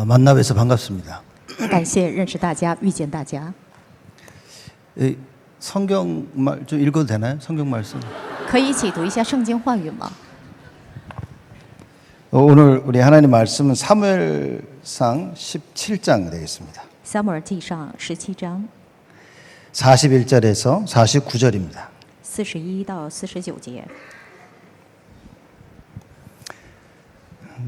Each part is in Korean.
만나 뵈서 반갑습니다. 感谢认识大家，遇见大家。 성경 말 좀 읽어도 되나요? 성경 말씀. 可以一起读一下圣经话语吗？ 오늘 우리 하나님 말씀은 사무엘상 17장 되겠습니다. 撒母耳记上17章 41절에서 49절입니다. 41到49节。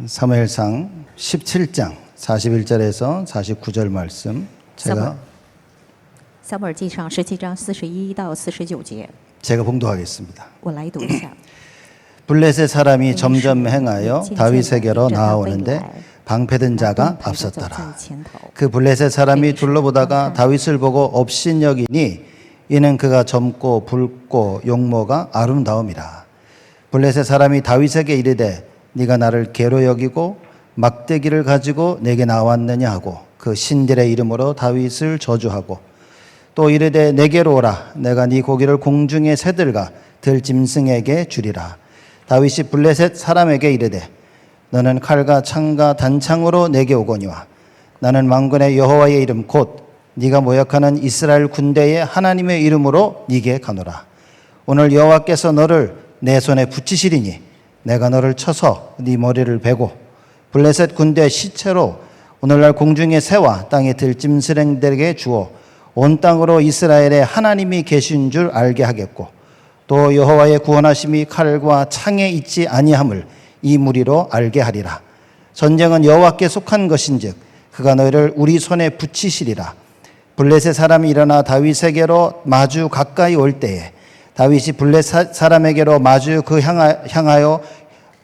사무엘상 17장 41절에서 49절 말씀 제가 撒母耳记上17章41到49节， 제가 봉독하겠습니다. 我来读一下。 블레셋 사람이 점점 행하여 다윗에게로 나아오는데 방패든 자가 앞섰더라. 그 블레셋 사람이 둘러보다가 다윗을 보고 업신여기니 이는 그가 젊고 붉고 용모가 아름다움이라. 블레셋 사람이 다윗에게 이르되 네가 나를 개로 여기고 막대기를 가지고 내게 나왔느냐 하고 그 신들의 이름으로 다윗을 저주하고 또 이르되 내게로 오라. 내가 네 고기를 공중의 새들과 들짐승에게 주리라. 다윗이 블레셋 사람에게 이르되 너는 칼과 창과 단창으로 내게 오거니와 나는 만군의 여호와의 이름 곧 네가 모욕하는 이스라엘 군대의 하나님의 이름으로 네게 가노라. 오늘 여호와께서 너를 내 손에 붙이시리니 내가 너를 쳐서 네 머리를 베고 블레셋 군대 시체로 오늘날 공중의 새와 땅의 들짐승들에게 주어 온 땅으로 이스라엘의 하나님이 계신 줄 알게 하겠고 또 여호와의 구원하심이 칼과 창에 있지 아니함을 이 무리로 알게 하리라. 전쟁은 여호와께 속한 것인즉 그가 너희를 우리 손에 붙이시리라. 블레셋 사람이 일어나 다윗에게로 마주 가까이 올 때에 다윗이 블레셋 사람에게로 마주 향하여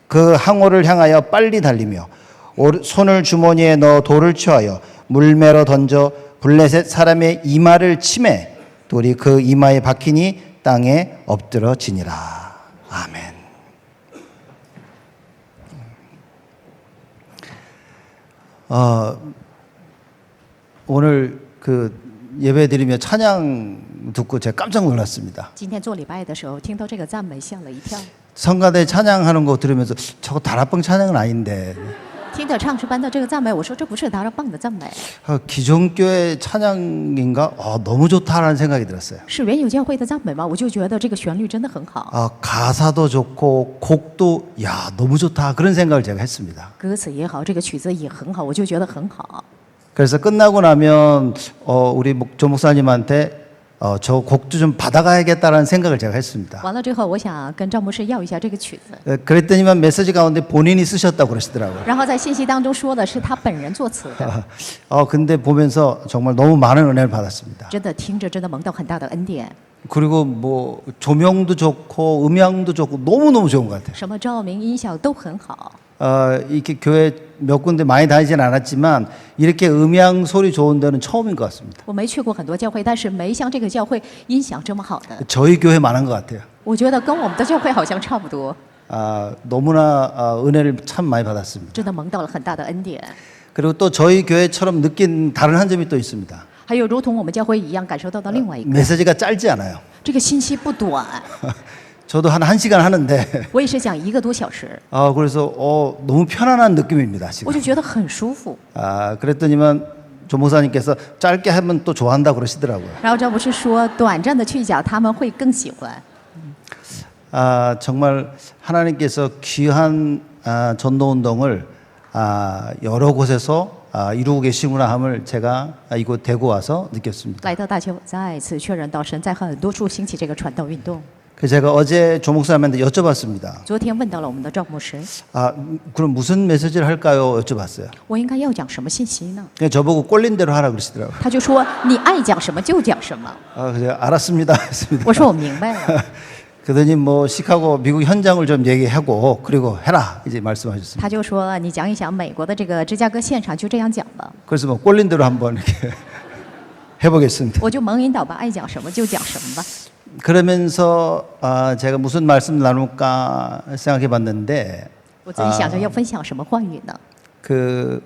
그 항오를 향하여 빨리 달리며 손을 주머니에 넣어 돌을 취하여 물매로 던져 블레셋 사람의 이마를 치매 돌이 그 이마에 박히니 땅에 엎드러지니라. 아멘. 오늘 그 예배 드리며 찬양 듣고 제가 깜짝 놀랐습니다. 今天做礼拜的时候，听到这个赞美，吓了一跳。 성가대 찬양하는 거 들으면서 저거 다락방 찬양은 아닌데 听着唱诗班的这个赞美，我说这不是达拉棒的赞美， 기존교회 찬양인가? 너무 좋다라는 생각이 들었어요. 是原有教会的赞美吗？我就觉得这个旋律真的很好， 가사도 좋고 곡도 야 너무 좋다 그런 생각을 제가 했습니다. 歌词也好，这个曲子也很好，我就觉得很好。 그래서 끝나고 나면 우리 조 목사님한테 저 곡도 좀 받아가야겠다라는 생각을 제가 했습니다. 完了之后，我想跟赵牧师要一下这个曲子， 그랬더니만 메시지 가운데 본인이 쓰셨다고 그러시더라고요. 然后在信息当中说的是他本人作词的， 근데 보면서 정말 너무 많은 은혜를 받았습니다. 真的听着真的蒙到很大的恩典。 그리고 뭐 조명도 좋고 음향도 좋고 너무너무 좋은 것 같아요. 什么照明、音响都很好。 이렇게 교회 몇 군데 많이 다니진 않았지만 이렇게 음향 소리 좋은 데는 처음인 것 같습니다. 我没去过很多教会，但是没像这个教会音响这么好的。 저희 교회 많은 것 같아요. 我觉得跟我们的教会好像差不多， 너무나 은혜를 참 많이 받았습니다. 真的蒙到了很大的恩典。 그리고 또 저희 교회처럼 느낀 다른 한 점이 또 있습니다. 还有如同我们教会一样感受到的另外一个， 메시지가 짧지 않아요. 这个信息不短， 저도 한 1시간 하는데 我也是讲1个多小时， 그래서 너무 편안한 느낌입니다. 我 지금. 就觉得很舒服。 그랬더니만 조 목사님께서 짧게 하면 또 좋아한다 그러시더라고요. 然后赵牧师说，短暂的去讲他们会更喜欢。 정말 하나님께서 귀한 전도운동을 여러 곳에서 이루고 계시구나 함을 제가 이곳 대구 와서 느꼈습니다. 来到大邱，再次确认到神在很多处兴起这个传道运动。 그래서 제가 어제 조 목사님한테 여쭤봤습니다. 昨天问到了我们的赵牧师， 그럼 무슨 메시지를 할까요? 여쭤봤어요. 我应该要讲什么信息呢？ 그냥 저보고 꼴린 대로 하라 그러시더라고요. 他就说你爱讲什么就讲什么。 그래서 알았습니다 했습니다. 我说我明白了。 그러더니 뭐 시카고 미국 현장을 좀 얘기하고 그리고 해라 이제 말씀하셨습니다. 他就说你讲一讲美国的这个芝加哥现场，就这样讲吧。 그래서 뭐 꼴린 대로 한번 이렇게 해보겠습니다. 我就蒙引导吧，爱讲什么就讲什么吧。 그러면서 제가 무슨 말씀 나눌까 생각해봤는데 我自己想着要分享什么话语呢？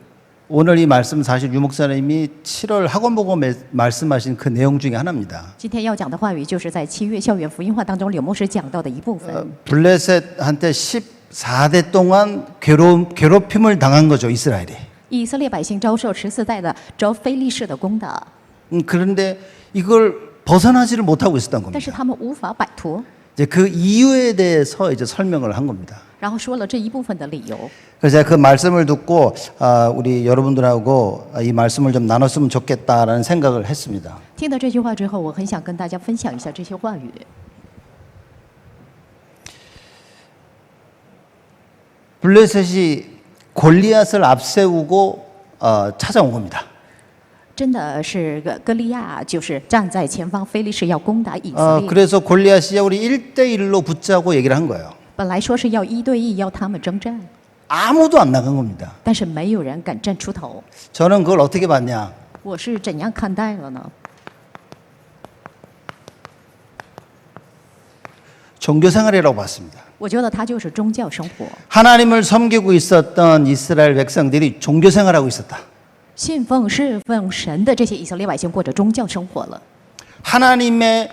오늘 이 말씀 사실 유 목사님이 7월 학원 보고 말씀하신 그 내용 중에 하나입니다. 今天要讲的话语就是在7月校园福音化当中柳牧师讲到的一部分。 블레셋한테 14대 동안 괴롭힘을 당한 거죠, 이스라엘이. 以色列百姓遭受14代的招非利士的攻打， 그런데 이걸 벗어나지를 못하고 있었던 但是 겁니다. 他们无法摆脱， 이제 그 이유에 대해서 이제 설명을 한 겁니다. 然后说了这一部分的理由。 그래서 제가 그 말씀을 듣고 우리 여러분들하고 이 말씀을 좀 나눴으면 좋겠다라는 생각을 했습니다. 听到这句话之后，我很想跟大家分享一下这些话语。 블레셋이 골리앗을 앞세우고 찾아온 겁니다. 真的是歌利亚，就是站在前方，非利士要攻打以色列。 그래서 골리앗이 우리 1대1로 붙자고 얘기를 한 거예요. 本来说是要1对1，要他们征战， 아무도 안 나간 겁니다. 但是没有人敢站出头。 저는 그걸 어떻게 봤냐? 我是怎样看待了呢？ 종교생활이라고 봤습니다. 我觉得它就是宗教生活。 하나님을 섬기고 있었던 이스라엘 백성들이 종교생활하고 있었다. 信奉侍奉神的这些以色列百姓过着宗教生活了， 하나님의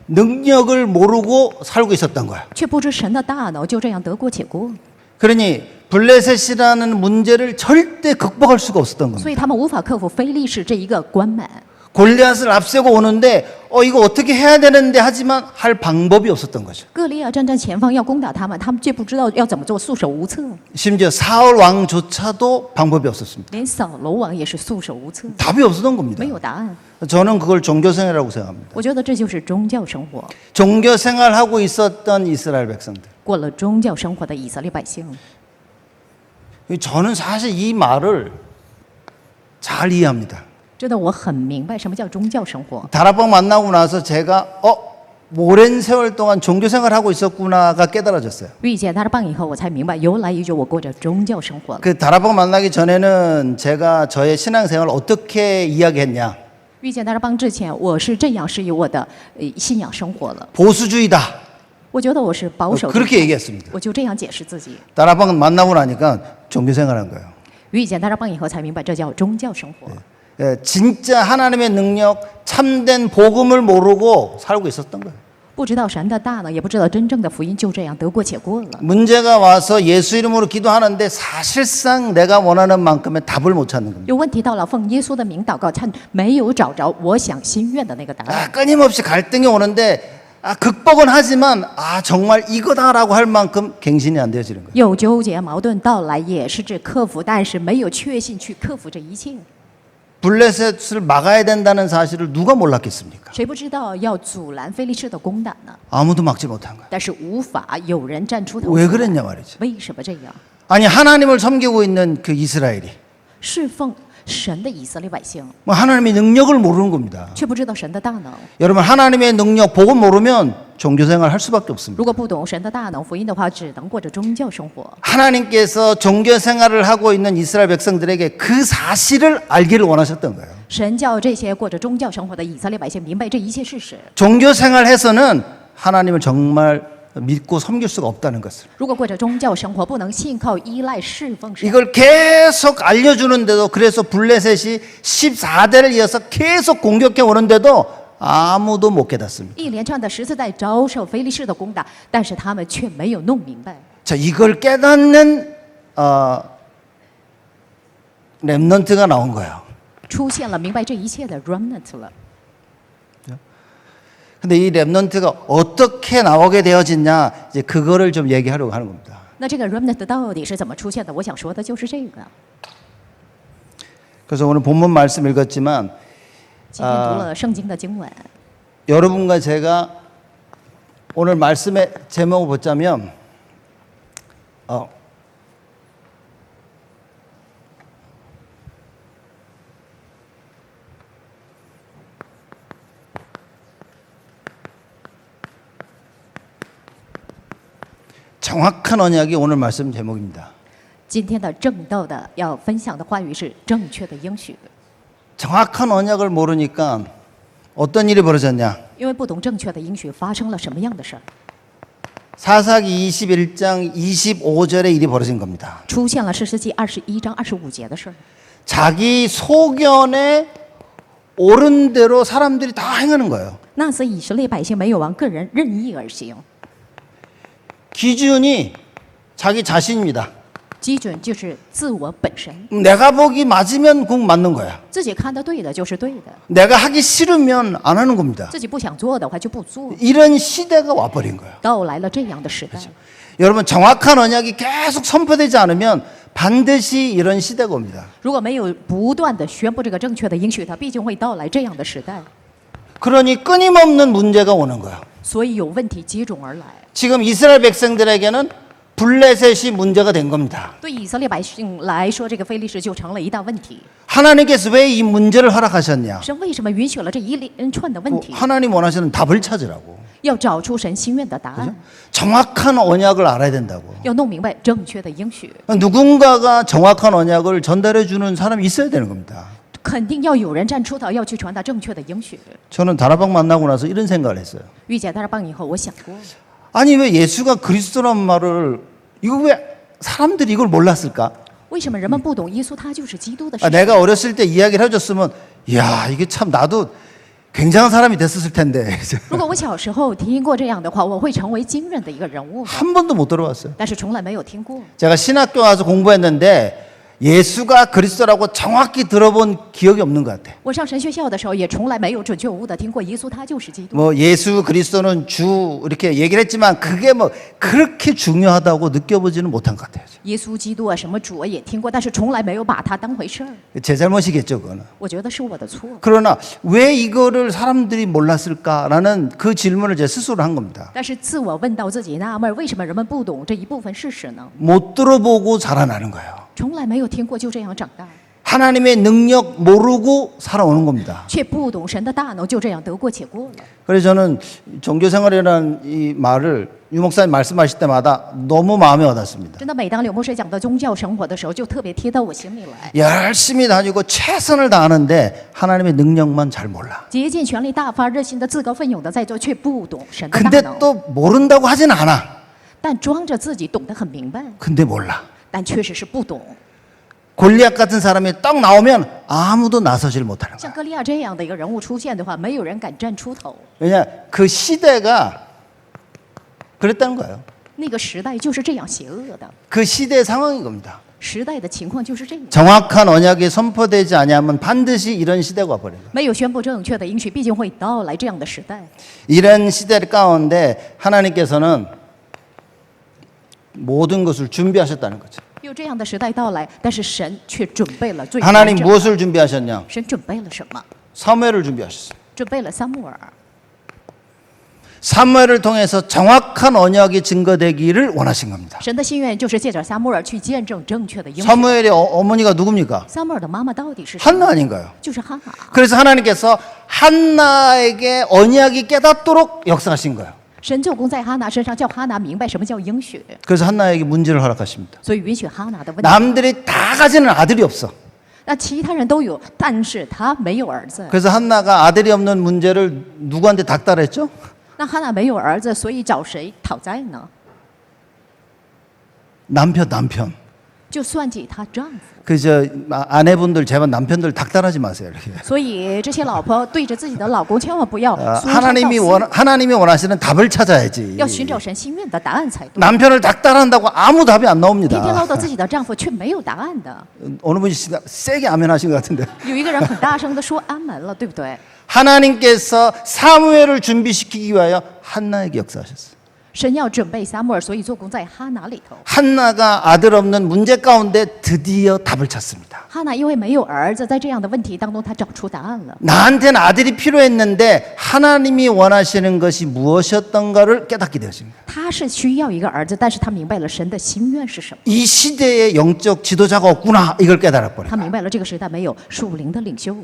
능력을 모르고 살고 있었던 거야. 却不知神的大能，就这样得过且过。 그러니 블레셋이라는 문제를 절대 극복할 수가 없었던 所 겁니다. 以他们无法克服非利士这一个关门。 골리앗을 앞세고 오는데 이거 어떻게 해야 되는데 하지만 할 방법이 없었던 거죠. 歌利亚站在前方要攻打他们，他们却不知道要怎么做，束手无策。 심지어 사울 왕조차도 방법이 없었습니다. 连扫罗王也是束手无策， 답이 없었던 겁니다. 没有答案。 저는 그걸 종교생활이라고 생각합니다. 我觉得这就是宗教生活， 종교생활하고 있었던 이스라엘 백성들. 过了宗教生活的以色列百姓。 저는 사실 이 말을 잘 이해합니다. 真的，我很明白什么叫宗教生活。 다락방 만나고 나서 제가 오랜 세월 동안 종교생활하고 있었구나가 깨달아졌어요. 遇见大棒以后，我才明白由来已久，我过着宗教生活了。 그 다락방 만나기 전에는 제가 저의 신앙생활을 어떻게 이야기했냐? 遇见大棒之前，我是这样适应我的信仰生活了。 보수주의다. 我觉得我是保守的， 그렇게 얘기했습니다. 我就这样解释自己。 다락방 만나고 나니까 종교생활한 거예요. 遇见大棒以后，才明白这叫宗教生活。 진짜 하나님의 능력, 참된 복음을 모르고 살고 있었던 거예요. 不知道神的大能，也不知道真正的福音，就这样得过且过了。 문제가 와서 예수 이름으로 기도하는데 사실상 내가 원하는 만큼의 답을 못 찾는 겁니다. 有问题到了，奉耶稣的名祷告，他没有找着我想心愿的那个答案。 끊임없이 갈등이 오는데 극복은 하지만 정말 이거다라고 할 만큼 갱신이 안 되어지는 거예요. 有纠结矛盾到来，也是指克服，但是没有确信去克服这一切。 블레셋을 막아야 된다는 사실을 누가 몰랐겠습니까? 谁不知道要阻拦非利士的攻打呢？ 아무도 막지 못한 거예요. 但是无法有人站出头。 왜 그랬냐 말이죠. 为什么这样？ 아니 하나님을 섬기고 있는 그 이스라엘이 侍奉神的以色列百姓， 뭐 하나님의 능력을 모르는 겁니다. 却不知道神的大能。 여러분 하나님의 능력, 복음 모르면 종교생활 할 수밖에 없습니다. 如果不懂神的大能、福音的话，只能过着宗教生活。 하나님께서 종교생활을 하고 있는 이스라엘 백성들에게 그 사실을 알기를 원하셨던 거예요. 神叫这些过着宗教生活的以色列百姓明白这一切事实。 종교생활해서는 하나님을 정말 믿고 섬길 수가 없다는 것을. 如果过着宗教生活，不能信靠、依赖、侍奉神， 이걸 계속 알려주는데도 그래서 블레셋이 14대를 이어서 계속 공격해 오는데도 아무도 못 깨닫습니다. 一连串的14代遭受非利士的攻打，但是他们却没有弄明白。 자, 이걸 깨닫는 렘넌트가 나온 거예요. 出现了明白这一切的 remnant 了。 근데 이 렘넌트가 어떻게 나오게 되어졌냐, 이제 그거를 좀 얘기하려고 하는 겁니다. 那这个 remnant 到底是怎么出现的？我想说的就是这个。 그래서 오늘 본문 말씀 읽었지만 今天读了圣经的经文， 여러분과 제가 오늘 말씀의 제목을 보자면 정확한 언약이 오늘 말씀 제목입니다. 今天的正道的要分享的话语是正确的应许。 정확한 언약을 모르니까 어떤 일이 벌어졌냐? 因为不懂正确的应许，发生了什么样的事儿？ 사사기 21장 25절에 일이 벌어진 겁니다. 出现了士师记21章25节的事儿。 자기 소견에 옳은 대로 사람들이 다 행하는 거예요. 那时以色列百姓没有往个人任意而行， 기준이 자기 자신입니다. 基准就是自我本身， 내가 보기 맞으면 꼭 맞는 거야. 自己看的对的就是对的， 내가 하기 싫으면 안 하는 겁니다. 自己不想做的话就不做。 이런 시대가 와버린 거예요. 到来了这样的时代， 여러분 정확한 언약이 계속 선포되지 않으면 반드시 이런 시대가 옵니다. 如果没有不断的宣布这个正确的应许，它必定会到来这样的时代。 그러니 끊임없는 문제가 오는 거예요. 所以有问题接踵而来。 지금 이스라엘 백성들에게는 블레셋이 문제가 된 겁니다. 对以色列百姓来说，这个非利士就成了一大问题。 하나님께서 왜 이 문제를 허락하셨냐? 神为什么允许了这一连串的问题？ 하나님 원하시는 답을 찾으라고. 要找出神心愿的答案， 정확한 언약을 알아야 된다고. 要弄明白正确的应许。 누군가가 정확한 언약을 전달해 주는 사람이 있어야 되는 겁니다. 肯定要有人站出头，要去传达正确的应许。 저는 다락방 만나고 나서 이런 생각을 했어요. 遇见大拉棒以后，我想过， 아니 왜 예수가 그리스도란 말을 이거 왜 사람들이 이걸 몰랐을까? 为什么人们不懂耶稣他就是基督的事？ 내가 어렸을 때 이야기를 해줬으면 이야 이게 참 나도 굉장한 사람이 됐었을 텐데 如果我小时候听过这样的话，我会成为惊人的一个人物的。 한 번도 못 들어봤어요. 但是从来没有听过。 제가 신학교 와서 공부했는데 예수가 그리스도라고 정확히 들어본 기억이 없는 것 같아. 我上神学校的时候，也从来没有准确无误的听过耶稣他就是基督。 뭐 예수 그리스도는 주 이렇게 얘기를 했지만 그게 뭐 그렇게 중요하다고 느껴보지는 못한 것 같아요. 耶稣基督啊，什么主啊也听过，但是从来没有把它当回事儿。 제 잘못이겠죠, 그거는. 我觉得是我的错。 그러나 왜 이거를 사람들이 몰랐을까라는 그 질문을 제 스스로 한 겁니다. 但是自我问到自己纳闷，为什么人们不懂这一部分事实呢？ 못 들어보고 자라나는 거예요. 从来没有听过，就这样长大， 하나님의 능력 모르고 살아오는 겁니다. 却不懂神的大能，就这样得过且过了。 그래서 저는 종교생활이라는 이 말을 유 목사님 말씀하실 때마다 너무 마음에 와닿습니다. 真的，每当柳牧师讲到宗教生活的时候，就特别贴到我心里来。 열심히 다니고 최선을 다하는데 하나님의 능력만 잘 몰라. 竭尽全力、大发热心的、自告奋勇的在做，却不懂神的大 근데 能。 또 모른다고 하진 않아. 但装着自己懂得很明白， 근데 몰라. 但确实是不懂。 골리앗 같은 사람이 딱 나오면 아무도 나서질 못하는 像 거야. 歌利亚这样的一个人物出现的话，没有人敢站出头。 왜냐 그 시대가 그랬다는 거예요. 那个时代就是这样邪恶的， 그 시대의 상황인 겁니다. 时代的情况就是这样。 정확한 언약이 선포되지 아니하면 반드시 이런 시대가 와버려요. 没有宣布正确的应许，必定会到来这样的时代。 이런 시대 가운데 하나님께서는 모든 것을 준비하셨다는 거죠. 有这样的时代到来，但是神却准备了最 하나님 完整的。 무엇을 준비하셨냐? 神准备了什么？ 사무엘을 준비하셨어요. 准备了撒母耳。 사무엘을 통해서 정확한 언약이 증거되기를 원하신 겁니다. 神的心愿就是借着撒母耳去见证正确的应许。 사무엘의 어머니가 누굽니까? 撒母耳的妈妈到底是谁？ 한나 아닌가요? 就是哈拿。 그래서 하나님께서 한나에게 언약이 깨닫도록 역사하신 거예요. 神做工在哈拿身上，叫哈拿明白什么叫应许， 그래서 한나에게 문제를 허락하십니다. 所以允许哈拿的问题。 남들이 다 가지는 아들이 없어. 那其他人都有，但是他没有儿子。 그래서 한나가 아들이 없는 문제를 누구한테 닥달했죠? 那哈拿没有儿子，所以找谁讨债呢？ 남편. 就算计她丈夫。 그저 아내분들 제발 남편들 닥달하지 마세요. 이렇게. 所以这些老婆对着自己的老公，千万不要说三道 하나님이 원하시는 답을 찾아야지. 要寻找神心愿的答案才对。 남편을 닥달한다고 아무 답이 안 天天 나옵니다. 唠叨自己的丈夫，却没有答案的。 어느 분이 세게 아멘하신 것 같은데. 有一个人很大声的说安门了，对不对？ 하나님께서 사무엘을 준비시키기 위하여 한나에게 역사하셨어요. 神要准备撒母耳，所以做工在哈拿里头。 한나가 아들 없는 문제 가운데 드디어 답을 찾습니다. 哈拿因为没有儿子，在这样的问题当中，他找出答案了。 나한테는 아들이 필요했는데 하나님이 원하시는 것이 무엇이었던가를 깨닫게 되었습니다. 他是需要一个儿子，但是他明白了神的心愿是什么。 이 시대에 영적 지도자가 없구나 이걸 깨달아 他 버려요. 明白了这个时代没有属灵的领袖。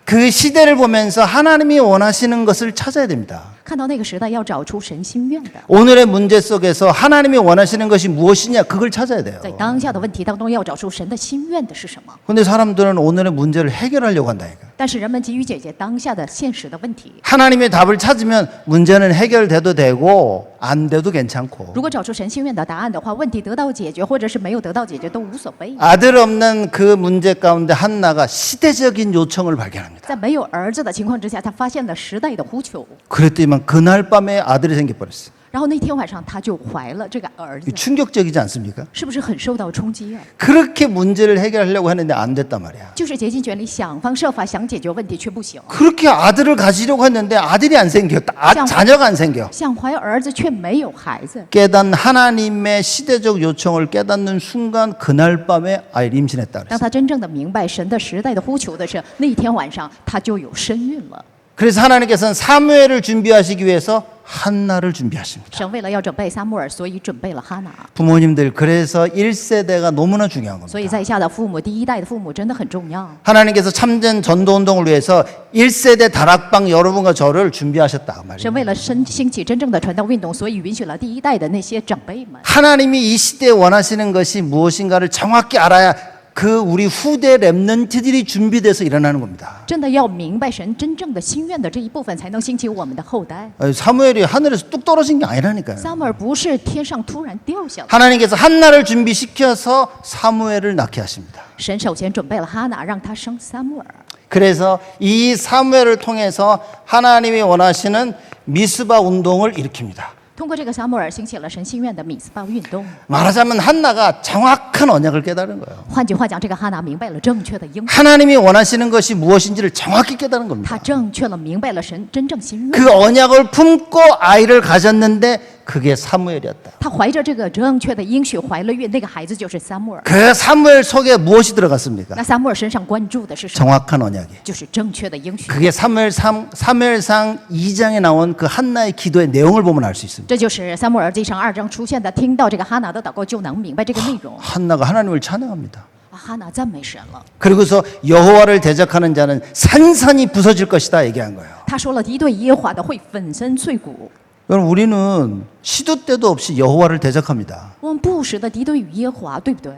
그 시대를 보면서 하나님이 원하시는 것을 찾아야 됩니다. 看到那个时代，要找出神心愿的。 오늘의 문제 속에서 하나님이 원하시는 것이 무엇이냐 그걸 찾아야 돼요. 在当下的问题当中，要找出神的心愿的是什么。 근데 사람들은 오늘의 문제를 해결하려고 한다니까. 但是人们急于解决当下的现实的问题。 하나님의 답을 찾으면 문제는 해결돼도 되고 안 돼도 괜찮고. 如果找出神心愿的答案的话，问题得到解决，或者是没有得到解决都无所谓。 아들 없는 그 문제 가운데 한나가 시대적인 요청을 발견합니다. 在没有儿子的情况之下，他发现了时代的呼求， 그랬더니만 그날 밤에 아들이 생겨버렸어요. 然后那天晚上她就怀了这个儿子， 충격적이지 않습니까? 是不是很受到冲击啊？ 그렇게 문제를 해결하려고 했는데 안 됐단 말이야. 就是竭尽全力想方设法想解决问题却不行， 그렇게 아들을 가지려고 했는데 아들이 안 생겨. 자녀가 안 생겨. 想怀儿子却没有孩子。 깨닫는 하나님의 시대적 요청을 깨닫는 순간 그날 밤에 아이를 임신했다 当 그랬어요. 他真正的明白神的时代的呼求的时候，那天晚上他就有身孕了。 그래서 하나님께서는 사무엘을 준비하시기 위해서 한나를 준비하십니다. 神为了要准备撒母耳，所以准备了哈拿。 부모님들 그래서 1세대가 너무나 중요한 所以 겁니다. 在下的父母，第一代的父母真的很重要。 하나님께서 참된 전도운동을 위해서 1세대 다락방 여러분과 저를 준비하셨다 神 말이에요. 为了兴起真正的传道运动，所以允许了第一代的那些长辈们。 하나님이 이 시대에 원하시는 것이 무엇인가를 정확히 알아야 그 우리 후대 렘넌트들이 준비돼서 일어나는 겁니다. 真的要明白神真正的心愿的这一部分，才能兴起我们的后代。 사무엘이 하늘에서 뚝 떨어진 게 아니라니까요. 撒母耳不是天上突然掉下来， 하나님께서 한나를 준비시켜서 사무엘을 낳게 하십니다. 神首先准备了哈拿，让他生撒母耳。 그래서 이 사무엘을 통해서 하나님이 원하시는 미스바 운동을 일으킵니다. 通过这个撒母耳，兴起了神心愿的米斯巴运动。 말하자면 한나가 정확한 언약을 깨달은 거예요. 换句话讲，这个哈拿明白了正确的应许， 하나님이 원하시는 것이 무엇인지를 정확히 깨달은 他 겁니다. 正确了明白了神真正心愿。 그 언약을 품고 아이를 가졌는데 그게 사무엘이었다. 他怀着这个正确的应许怀了孕，那个孩子就是撒母耳。 그 사무엘 속에 무엇이 들어갔습니까? 那撒母耳身上关注的是什么？ 정확한 언약이. 就是正确的应许。 그게 사무엘상 2장에 나온 그 한나의 기도의 내용을 보면 알 수 있습니다. 这就是撒母耳记上2章出现的，听到这个哈拿的祷告就能明白这个内容。 한나가 하나님을 찬양합니다. 哈拿赞美神了， 그리고서 여호와를 대적하는 자는 산산이 부서질 것이다 얘기한 거예요. 他说了敌对耶和华的会粉身碎骨。 여러분 우리는 시도 때도 없이 여호와를 대적합니다. 我们不时的敌对于耶和华，对不对？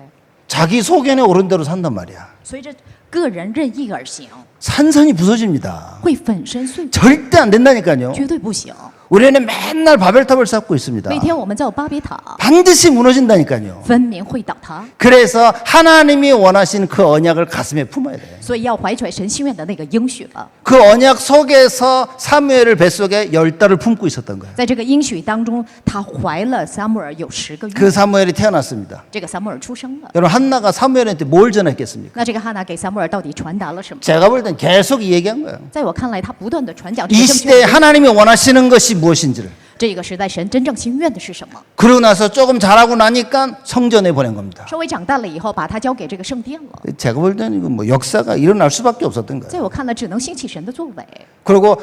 자기 소견에 오른 대로 산단 말이야. 随着个人任意而行， 산산이 부서집니다. 会粉身碎骨， 절대 안 된다니까요. 绝对不行。 우리는 맨날 바벨탑을 쌓고 있습니다. 每天我们造巴别塔， 반드시 무너진다니까요. 分明会倒塌。 그래서 하나님이 원하신 그 언약을 가슴에 품어야 돼. 所以要怀揣神心愿的那个应许了。 그 언약 속에서 사무엘을 뱃속에 10달을 품고 있었던 거예요. 在这个应许当中，他怀了撒母耳有10个月， 그 사무엘이 태어났습니다. 这个撒母耳出生了。 여러분 한나가 사무엘한테 뭘 전했겠습니까? 那这个哈拿给撒母耳到底传达了什么？ 제가 볼 땐 계속 이 얘기한 거예요. 在我看来，他不断的传讲这 이 个正确 시대에 的。 하나님이 원하시는 것이 무엇인지를. 这个时代神真正心愿的是什么？ 그러고 나서 조금 자라고 나니까 성전에 보낸 겁니다. 稍微长大了以后，把他交给这个圣殿了。 제가 볼 때는 이거 뭐 역사가 일어날 수밖에 없었던 거예요. 在我看来，只能兴起神的作为。 그리고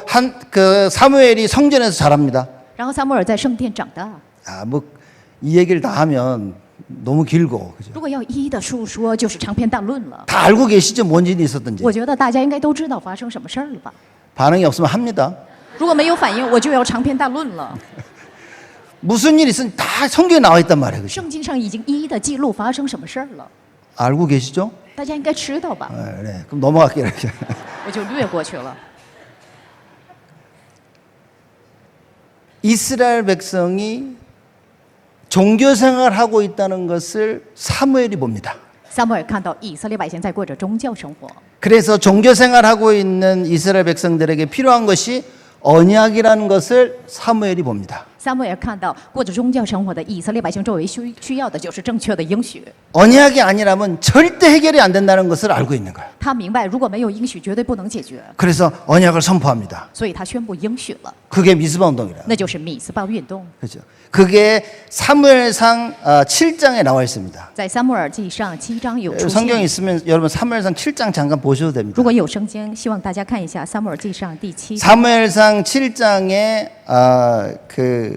그 사무엘이 성전에서 자랍니다. 然后撒母耳在圣殿长大。 아, 뭐 이 얘기를 다 하면 너무 길고 그죠? 如果要一一的述说，就是长篇大论了。 다 알고 계시죠? 뭔 일이 있었던지. 我觉得大家应该都知道发生什么事儿了吧？ 반응이 없으면 합니다. 如果没有反应，我就要长篇大论了。 무슨 일이 있으면 다 성경에 나와 있단 말이에요. 그죠? 圣经上已经一一的记录发生什么事儿了， 알고 계시죠? 大家应该知道吧？ 네, 네. 그럼 넘어갈게요. 이렇게. 我就略过去了。 이스라엘 백성이 종교 생활하고 있다는 것을 사무엘이 봅니다. 撒母耳看到以色列百姓在过着宗教生活， 그래서 종교 생활하고 있는 이스라엘 백성들에게 필요한 것이 언약이라는 것을 사무엘이 봅니다. 撒母耳看到过着宗教生活的以色列百姓周围需要的就是正确的应许。 언약이 아니라면 절대 해결이 안 된다는 것을 알고 있는 거예요. 他明白，如果没有应许，绝对不能解决， 그래서 언약을 선포합니다. 所以他宣布应许了， 그게 미스바 운동이라. 那就是米斯巴运动。 그렇죠. 그게 사무엘상 7장에 나와 있습니다. 在撒母耳记上7章有出 성경 现。 있으면 여러분 사무엘상 7장 잠깐 보셔도 됩니다. 如果有圣经，希望大家看一下撒母耳记上第7章。 사무엘상 7장에 그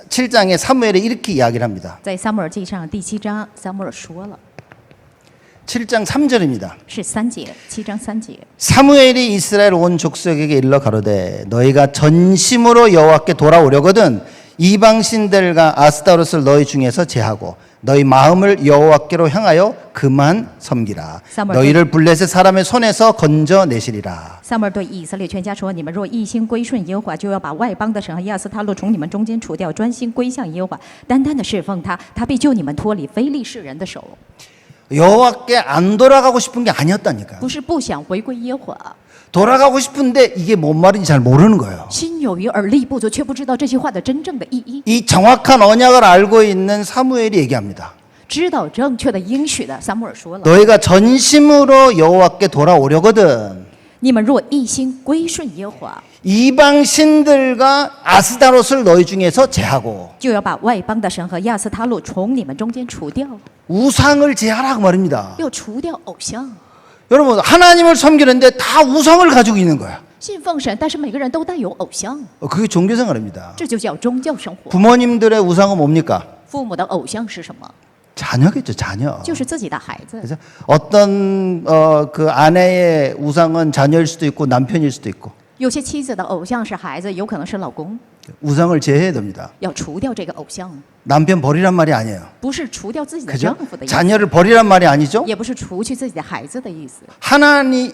7장에 사무엘이 이렇게 이야기를 합니다. 在撒母耳记上第7章，撒母耳说了， 7장 3절입니다. 是3节，7章3节。 사무엘이 이스라엘 온 족속에게 일러 가로되 너희가 전심으로 여호와께 돌아오려거든 이방 신들과 아스타롯을 너희 중에서 제하고 너희 마음을 여호와께로 향하여 그만 섬기라. 너희를 블레셋 사람의 손에서 건져내시리라. 撒母耳对以色列全家说：“你们若一心归顺耶和华，就要把外邦的神和亚斯他录从你们中间除掉，专心归向耶和华，单单的侍奉他，他必救你们脱离非利士人的手。” 여호와께 안 돌아가고 싶은 게 아니었다니까. 不是不想回归耶和华， 돌아가고 싶은데 이게 뭔 말인지 잘 모르는 거예요. 心有余而力不足，却不知道这句话的真正的意义。 이 정확한 언약을 알고 있는 사무엘이 얘기합니다. 知道正确的应许的撒母耳说了： 너희가 전심으로 여호와께 돌아오려거든 你们若一心归顺耶和华， 이방 신들과 아스다롯을 너희 중에서 제하고 就要把外邦的神和亚斯他路从你们中间除掉， 우상을 제하라 그 말입니다. 要除掉偶像。 여러분 하나님을 섬기는데 다 우상을 가지고 있는 거야. 信奉神，但是每个人都带有偶像， 그게 종교생활입니다. 这就叫宗教生活。 부모님들의 우상은 뭡니까? 父母的偶像是什么？ 자녀겠죠, 자녀. 就是自己的孩子。 그래서 어떤 그 아내의 우상은 자녀일 수도 있고 남편일 수도 있고 有些妻子的偶像是孩子，有可能是老公， 우상을 제해야 됩니다. 要除掉这个偶像， 남편 버리란 말이 아니에요. 不是除掉自己的 그죠? 丈夫的意思， 자녀를 버리란 말이 아니죠. 也不是除去自己的孩子的意思。 하나님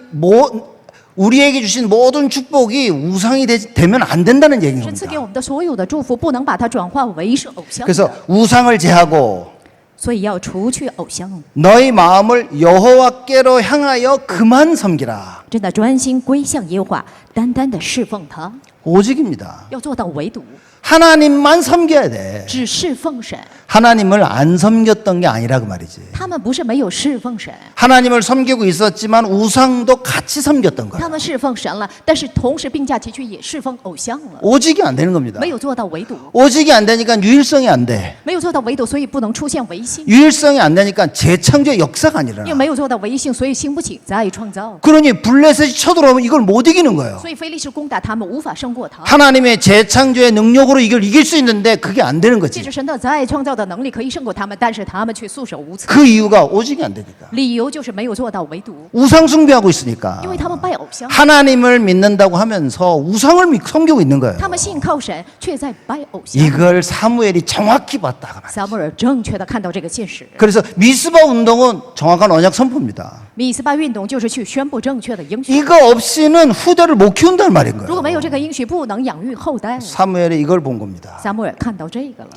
우리에게 주신 모든 축복이 우상이 되면 안 된다는 얘기인 神赐给 겁니다. 我们的所有的祝福，不能把它转化为是偶像 그래서 的， 우상을 제하고 所以要除去偶像， 너희 마음을 여호와께로 향하여 그만 섬기라. 真的专心归向耶和华，单单的侍奉他， 오직입니다. 要做到唯独， 하나님만 섬겨야 돼. 只侍奉神。 하나님을 안 섬겼던 게 아니라 그 말이지. 他们不是没有侍奉神， 하나님을 섬기고 있었지만 우상도 같이 섬겼던 他 거야. 们侍奉神了，但是同时并驾齐驱也侍奉偶像了， 오직이 안 되는 겁니다. 没有做到唯独， 오직이 안 되니까 유일성이 안 돼. 没有做到唯独，所以不能出现唯心。 유일성이 안 되니까 재창조의 역사가 因为 아니라. 没有做到唯性，所以兴不起再创造。 그러니 블레셋이 쳐들어오면 이걸 못 이기는 거예요. 所以非利士攻打他们，无法胜过他。 하나님의 재창조의 능력으로 이걸 이길 수 있는데 그게 안 되는 借 거지. 着神的再创造的能力，可以胜过他们，但是他们却束手无策。 그 이유가 오직이 안 되니까. 理由就是没有做到唯独， 우상 숭배하고 있으니까. 因为他们拜偶像， 하나님을 믿는다고 하면서 우상을 섬기고 있는 거예요. 他们信靠神，却在拜偶像。 이걸 사무엘이 정확히 봤다. 撒母耳正确的看到这个现实。 그래서 미스바 운동은 정확한 언약 선포입니다. 米斯巴运动就是去宣布正确的应许， 이거 없이는 후대를 못 키운다는 말인 如果没 거예요. 有这个应许，不能养育后代。 사무엘이 이걸 본 겁니다. 撒母耳看到这个了，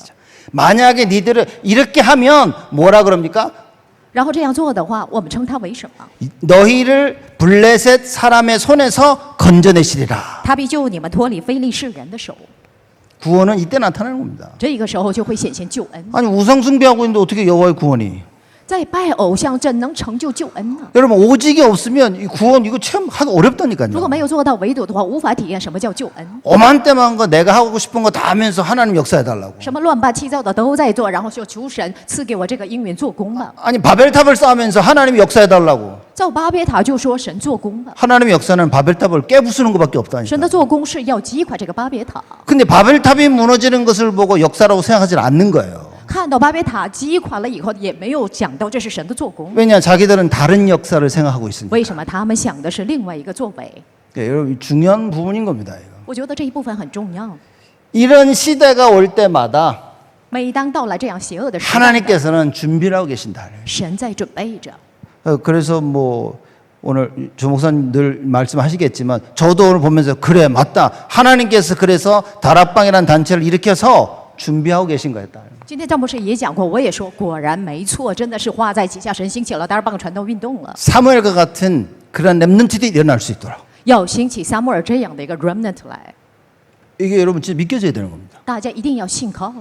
만약에 니들을 이렇게 하면 뭐라 그럽니까? 然后这样做的话，我们称它为什么？ 너희를 블레셋 사람의 손에서 건져내시리라. 他必救你们脱离非利士人的手， 구원은 이때 나타나는 겁니다. 这个时候就会显现救恩。 아니 우상 숭배하고 있는데 어떻게 여호와의 구원이? 在拜偶像，怎能成就救恩呢？ 여러분 오직이 없으면 이 구원 이거 참 하기 如果 어렵다니까요. 没有做到唯独的话，无法体验什么叫救恩。 오만때만 거 내가 하고 싶은 거 다 하면서 하나님 역사해달라고. 什么乱八七糟的都在做，然后就求神赐给我这个应允做工吧。 아니 바벨탑을 쌓으면서 하나님 역사해달라고. 造巴别塔就说神做工吧， 하나님의 역사는 바벨탑을 깨부수는 것밖에 神 없다니까. 的做工是要击垮这个巴别塔。 근데 바벨탑이 무너지는 것을 보고 역사라고 생각하지 않는 거예요. 看到巴别塔击垮了以后，也没有讲到这是神的做工。 왜냐 자기들은 다른 역사를 생각하고 있으니까. 为什么他们想的是另外一个作为？ 예, 여러분 중요한 부분인 겁니다. 이거. 我觉得这一部分很重要。 이런 시대가 올 때마다 每当到来这样邪恶的时代， 하나님께서는 준비를 하고 계신다. 神在准备着。 그래서 뭐 오늘 조 목사님 늘 말씀하시겠지만 저도 오늘 보면서 그래 맞다. 하나님께서 그래서 다락방이라는 단체를 일으켜서 준비하고 계신 거였다. 今天张博士也讲过，我也说，果然没错，真的是花在旗下，神兴起了达尔邦传道运动了， 사무엘과 같은 그런 렘넌트들이 일어날 수 있도록. 要兴起撒母耳这样的一个 remnant 来， 이게 여러분 진짜 믿겨져야 되는 겁니다. 大家一定要信靠，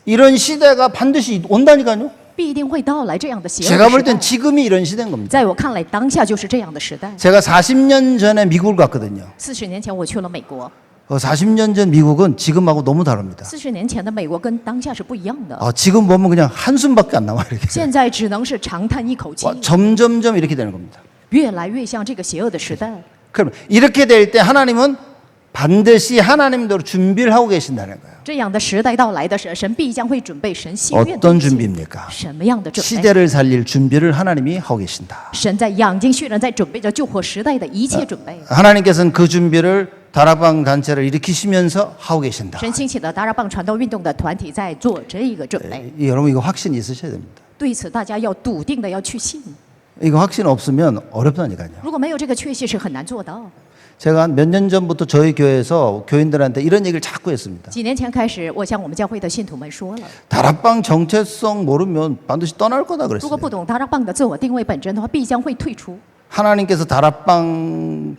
이런 시대가 반드시 온다니까요. 必定会到来这样的邪恶 제가 的 볼 时代 땐 。 지금이 이런 시대인 겁니다. 在我看来，当下就是这样的时代。 제가 40년 전에 미국을 갔거든요. 40年前我去了美国， 40년 전 미국은 지금하고 너무 다릅니다. 40年前的美国跟当下是不一样的。 지금 보면 그냥 한숨밖에 안 나와 이렇게. 现在只能是长叹一口气， 점점점 이렇게 되는 겁니다. 越来越像这个邪恶的时代。 그럼 이렇게 될 때 하나님은 반드시 하나님대로 준비를 하고 계신다는 거예요. 这样的时代到来的时，神必将会准备神心愿的 어떤 一切 준비입니까? 什么样的准备？ 시대를 살릴 준비를 하나님이 하고 계신다. 神在养精蓄锐，在准备着救活时代的一切准备。 하나님께서는 그 준비를 다락방 단체를 일으키시면서 하고 계신다. 神兴起的达拉邦传道运动的团体在做这个准备， 여러분 이거 확신이 있으셔야 됩니다. 对此大家要笃定的要去信。 이거 확신 없으면 어렵다니까요. 如果没有这个确信，是很难做到。 제가 한 몇 년 전부터 저희 교회에서 교인들한테 이런 얘기를 자꾸 했습니다. 几年前开始，我向我们教会的信徒们说了， 다락방 정체성 모르면 반드시 떠날 거다 如果 그랬어요. 不懂大让棒的自我定位本真的话，必将会退出。 하나님께서 다락방이라는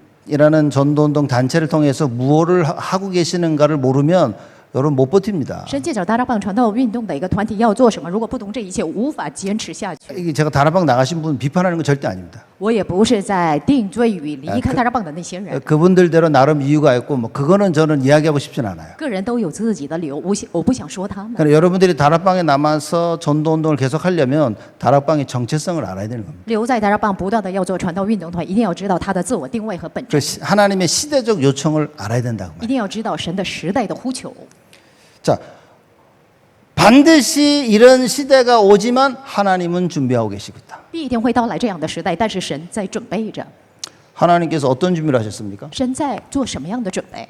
전도운동 단체를 통해서 무엇을 하고 계시는가를 모르면 여러분 못 버팁니다. 神借着大让棒传道运动的一个团体要做什么，如果不懂这一切，无法坚持下去。 이게 제가 다락방 나가신 분 비판하는 건 절대 아닙니다. 我也不是在定罪于离开大让棒的那些人， 그분들대로 나름 이유가 있고 뭐 그거는 저는 이야기하고 싶진 않아요. 个人都有自己的理由，我不想说他们。 그러니까 여러분들이 다락방에 남아서 전도운동을 계속하려면 다락방의 정체성을 알아야 되는 겁니다. 留在大让棒不断的要做传道运动的话，一定要知道他的自我定位和本质， 하나님의 시대적 요청을 알아야 된다고 一定要知道神的时代的呼求。 자, 반드시 이런 시대가 오지만 하나님은 준비하고 계시겠다. 必定会到来这样的时代，但是神在准备着。 하나님께서 어떤 준비를 하셨습니까? 神在做什么样的准备？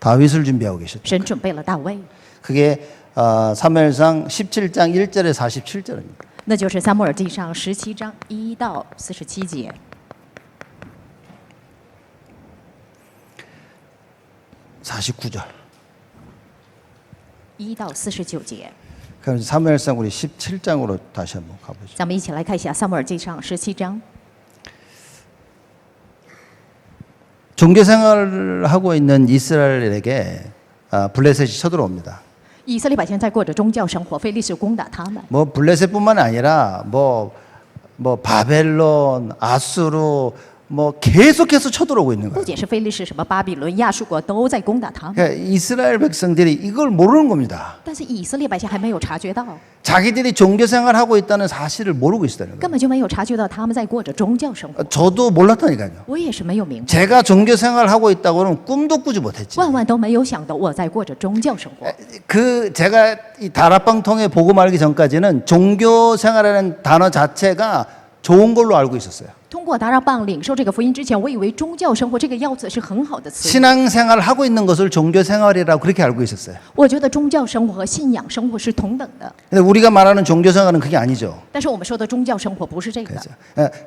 다윗을 준비하고 계셨죠. 神准备了大卫， 그게 사무엘상 17장 1절에 47절입니다. 那就是撒母耳记上17章1到47节。 49절. 1到49节， 그럼 사무엘상 우리 17장으로 다시 한번 가보죠. 咱们一起来看一下撒母耳记上17章。 종교 생활을 하고 있는 이스라엘에게 블레셋이 쳐들어옵니다. 以色列百姓在过着宗教生活，非利士攻打他们。 뭐 블레셋뿐만 아니라 뭐 바벨론, 아수르 뭐 계속해서 쳐들어오고 있는 不 거예요. 仅是非利士，什么巴比伦、亚述国都在攻打他们。 그러니까 이스라엘 백성들이 이걸 모르는 겁니다. 但是以色列百姓还没有察觉到， 자기들이 종교 생활하고 있다는 사실을 모르고 있다는 거예요. 根本就没有察觉到他们在过着宗教生活。 저도 몰랐다니까요. 我也是没有明白， 제가 종교 생활하고 있다고는 꿈도 꾸지 못했지. 万万都没有想到我在过着宗教生活。 그 제가 이 다락방 통해 보고 말기 전까지는 종교 생활이라는 단어 자체가 좋은 걸로 알고 있었어요. 通过达让棒领受这个福音之前，我以为宗教生活这个要词是很好的词。 신앙생활을 하고 있는 것을 종교 생활이라고 그렇게 알고 있었어요. 我觉得宗教生活和信仰生活是同等的， 근데 우리가 말하는 종교 생활은 그게 아니죠. 但是我们说的宗教生活不是这个， 그렇죠.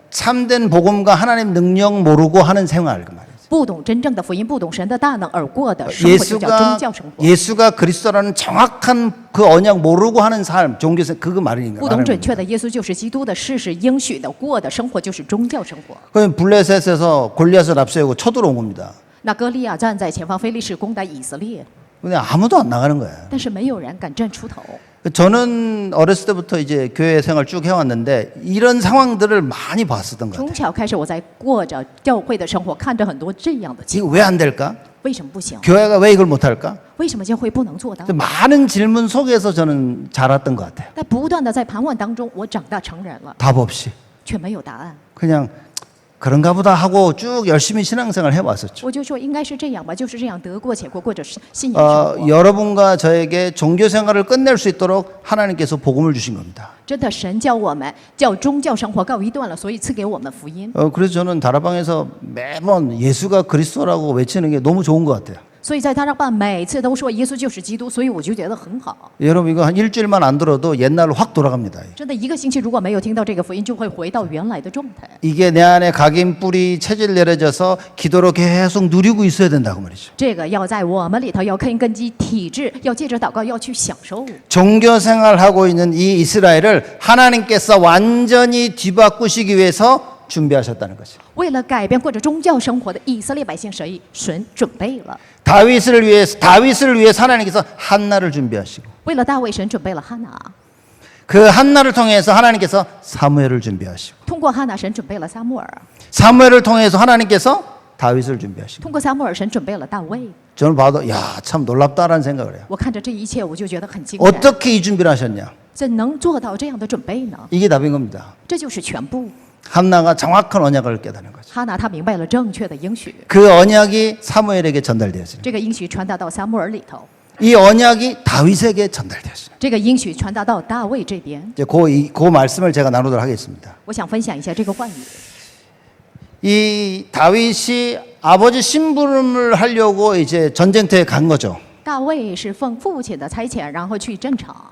참된 복음과 하나님 능력 모르고 하는 생활 그 말이죠. 不懂真正的福音，不懂神的大能而过的生活就叫宗教生活。 예수가 그리스도라는 정확한 그 언약 모르고 하는 삶, 종교 생활 그거 말인가? 不懂准确的耶稣就是基督的事实应许的过的生活就是宗教生活。 그럼 블레셋에서 골리앗을 앞세우고 쳐들어온 겁니다. 那歌利亚站在前方，非利士攻打以色列， 근데 아무도 안 나가는 거예요. 但是没有人敢站出頭。 저는 어렸을 때부터 이제 교회 생활 쭉 해왔는데 이런 상황들을 많이 봤었던 것 从 같아요. 小开始，我在过着教会的生活，看着很多这样的情 이거 왜 안 될까? 为什么不行？ 교회가 왜 이걸 못할까? 为什么教会不能做到？ 많은 질문 속에서 저는 자랐던 것 같아요. 在不断的在盘问当中，我长大成人了， 답 없이 却没有答案。 그냥 그런가 보다 하고 쭉 열심히 신앙생활 해왔었죠. 我就说应该是这样吧，就是这样得过且过，过着信仰生活。 여러분과 저에게 종교 생활을 끝낼 수 있도록 하나님께서 복음을 주신 겁니다. 真的，神教我们叫宗教生活告一段了，所以赐给我们福音。 그래서 저는 다락방에서 매번 예수가 그리스도라고 외치는 게 너무 좋은 것 같아요. 所以在大让办每次都说耶稣就是基督，所以我就觉得很好。 여러분 이거 한 일주일만 안 들어도 옛날로 확 돌아갑니다. 真的，一个星期如果没有听到这个福音，就会回到原来的状态。 이게 내 안에 각인 뿌리 체질 내려져서 기도로 계속 누리고 있어야 된다고 말이죠. 这个要在我们里头要根基体质，要借着祷告要去享受。 종교 생활하고 있는 이 이스라엘을 하나님께서 완전히 뒤바꾸시기 위해서 준비하셨다는 거죠. 为了改变过着宗教生活的以色列百姓，神准备了。 다윗을 위해서 하나님께서 한나를 준비하시고 为了大卫，神准备了哈拿； 그 한나를 통해서 하나님께서 사무엘을 준비하시고 通过哈拿，神准备了撒母耳； 사무엘을 통해서 하나님께서 다윗을 준비하시고 通过撒母耳，神准备了大卫。 저는 봐도 야 참 놀랍다라는 생각을 해요. 我看着这一切，我就觉得很惊讶。 어떻게 이 준비를 하셨냐? 怎能做到这样的准备呢？ 이게 답인 겁니다. 这就是全部。 한나가 정확한 언약을 깨닫는 거죠. 哈拿他明白了正确的应许， 그 언약이 사무엘에게 전달되었습니다. 这个应许传达到撒母耳里头， 이 언약이 다윗에게 전달되었습니다. 这个应许传达到大卫这边。 이제 그 말씀을 제가 나누도록 하겠습니다. 我想分享一下这个话语。 이 다윗이 아버지 심부름을 하려고 이제 전쟁터에 간 거죠. 大卫是奉父亲的差遣，然后去战场。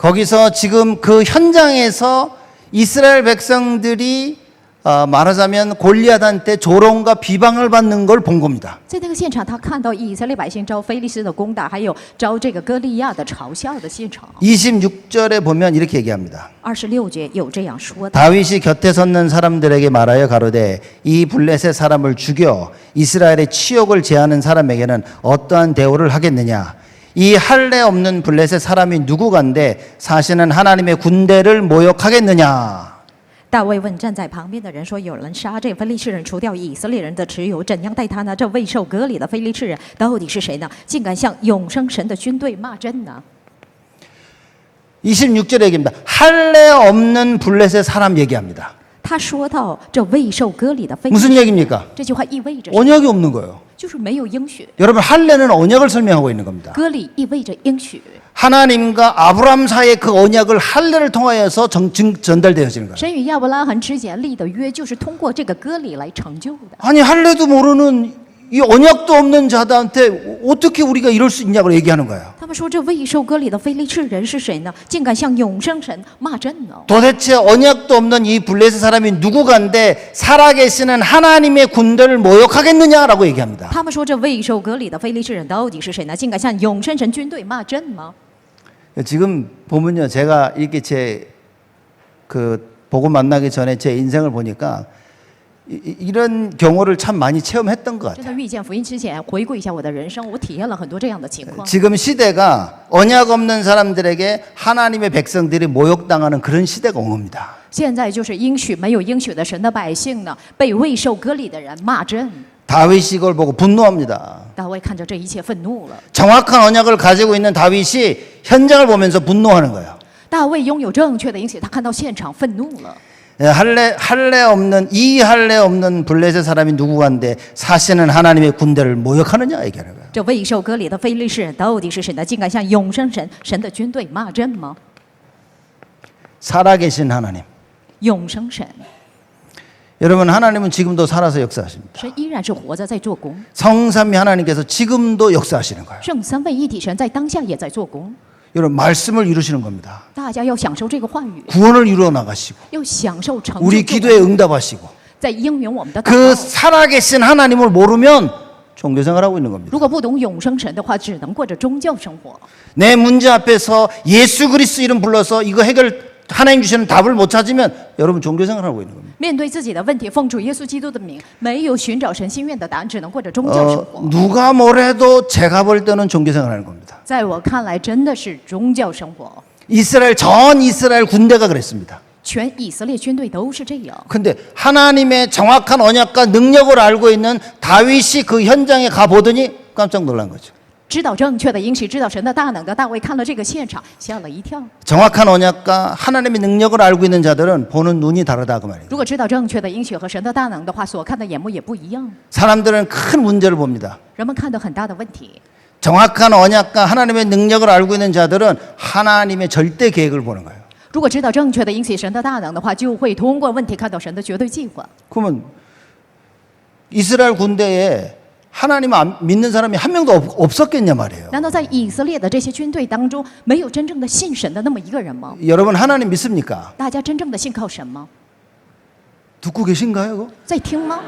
거기서 지금 그 현장에서 이스라엘 백성들이 말하자면 골리앗한테 조롱과 비방을 받는 걸 본 겁니다. 在那个现场，他看到以色列百姓遭非利士的攻打，还有遭这个歌利亚的嘲笑的现场。 26절에 보면 이렇게 얘기합니다. 26节有这样说的： 다윗이 곁에 섰는 사람들에게 말하여 가로되 이 블레셋 사람을 죽여 이스라엘의 치욕을 제하는 사람에게는 어떠한 대우를 하겠느냐. 이 할례 없는 블레셋 사람이 누구간데 사시는 하나님의 군대를 모욕하겠느냐. 大卫问站在旁边的人说：“有人杀这非利士人，除掉以色列人的持有，怎样待他呢？这未受割礼的非利士人到底是谁呢？竟敢向永生神的军队骂阵呢？” 26절에 얘기합니다. 할례 없는 블레셋 사람 얘기합니다. 他说到这未受割礼的非利士 무슨 人， 얘기입니까? 这句话意味着什么？ 언약이 없는 거예요. 就是没有应许。 여러분 할례는 언약을 설명하고 있는 겁니다. 割礼意味着应许， 하나님과 아브라함 사이의 그 언약을 할례를 통하여서 전달되어지는 거예요. 神与亚伯拉罕之间立的约，就是通过这个割礼来成就的。 아니 할례도 모르는 이 언약도 없는 자들한테 어떻게 우리가 이럴 수 있냐고 얘기하는 거예요. 他们说这未受割礼的非利士人是谁呢？竟敢向永生神骂阵呢？ 도대체 언약도 없는 이 블레셋 사람이 누구간데 살아계시는 하나님의 군대를 모욕하겠느냐라고 얘기합니다. 他们说这未受割礼的非利士人到底是谁呢？竟敢向永生神军队骂阵吗？ 지금 보면요, 제가 이렇게 보고 만나기 전에 제 인생을 보니까 이런 경우를 참 많이 체험했던 것 真 같아요. 的遇见福音之前，回顾一下我的人生，我体验了很多这样的情况。 지금 시대가 언약 없는 사람들에게 하나님의 백성들이 모욕당하는 그런 시대가 온 겁니다. 现在就是应许没有应许的神的百姓呢，被未受割礼的人骂阵。 다윗이 이걸 보고 분노합니다. 大卫看着这一切愤怒了。 정확한 언약을 가지고 있는 다윗이 현장을 보면서 분노하는 거예요. 大卫拥有正确的应许，他看到现场愤怒了。 할례 없는 블레셋 사람이 누구간데 사시는 하나님의 군대를 모욕하느냐 얘기하는 거예요. 这未受割礼的非利士人到底是谁呢？竟敢向永生神的军队骂阵吗？ 살아계신 하나님. 永生神， 여러분 하나님은 지금도 살아서 역사하십니다. 神依然是活着在做工。 성삼위 하나님께서 지금도 역사하시는 거예요. 圣三位一体神在当下也在做工。 여러분 말씀을 이루시는 겁니다. 大家要享受这个话语， 구원을 이루어 나가시고 要享受成 우리 就 기도에 응답하시고 在应允我们的祷 그 告。 살아계신 하나님을 모르면 종교생활하고 있는 겁니다. 如果不懂永生神的话，只能过着宗教生活。 내 문제 앞에서 예수 그리스도 이름 불러서 이거 해결 하나님 주시는 답을 못 찾으면 여러분 종교생활하고 있는 겁니다. 面对自己的问题，奉主耶稣基督的名，没有寻找神心愿的答案，只能过着宗教生活。 누가 뭐래도 제가 볼 때는 종교생활하는 겁니다. 在我看来，真的是宗教生活。 전 이스라엘 군대가 그랬습니다. 全以色列军队都是这样。 근데 하나님의 정확한 언약과 능력을 알고 있는 다윗이 그 현장에 가 보더니 깜짝 놀란 거죠. 知道正确的应许，知道神的大能的大卫看了这个现场，吓了一跳。 정확한 언약과 하나님의 능력을 알고 있는 자들은 보는 눈이 다르다 그 말이에요. 如果知道正确的应许和神的大能的话，所看的眼目也不一样。 사람들은 큰 문제를 봅니다. 人们看到很大的问题。 정확한 언약과 하나님의 능력을 알고 있는 자들은 하나님의 절대 계획을 보는 거예요. 如果知道正确的应许神的大能的话，就会通过问题看到神的绝对计划。 그러면 이스라엘 군대에 하나님 안 믿는 사람이 한 명도 없었겠냐 말이에요. 难道在以色列的这些军队当中，没有真正的信神的那么一个人吗？ 여러분 하나님 믿습니까? 大家真正的信靠神吗？ 듣고 계신가요? 그거? 在听吗？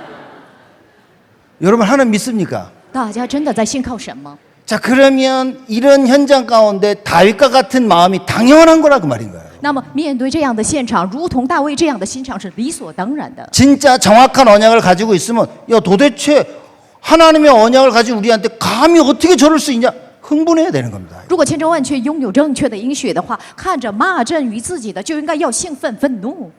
여러분 하나님 믿습니까? 大家真的在信靠神吗？ 자 그러면 이런 현장 가운데 다윗과 같은 마음이 당연한 거라고 말인 거예요. 那么面对这样的现场，如同大卫这样的心肠是理所当然的。 진짜 정확한 언약을 가지고 있으면 야 도대체 하나님의 언약을 가지고 우리한테 감히 어떻게 저럴 수 있냐 흥분해야 되는 겁니다. 如果千真万确拥有正确的应许的话，看着骂阵于自己的，就应该要兴奋愤怒。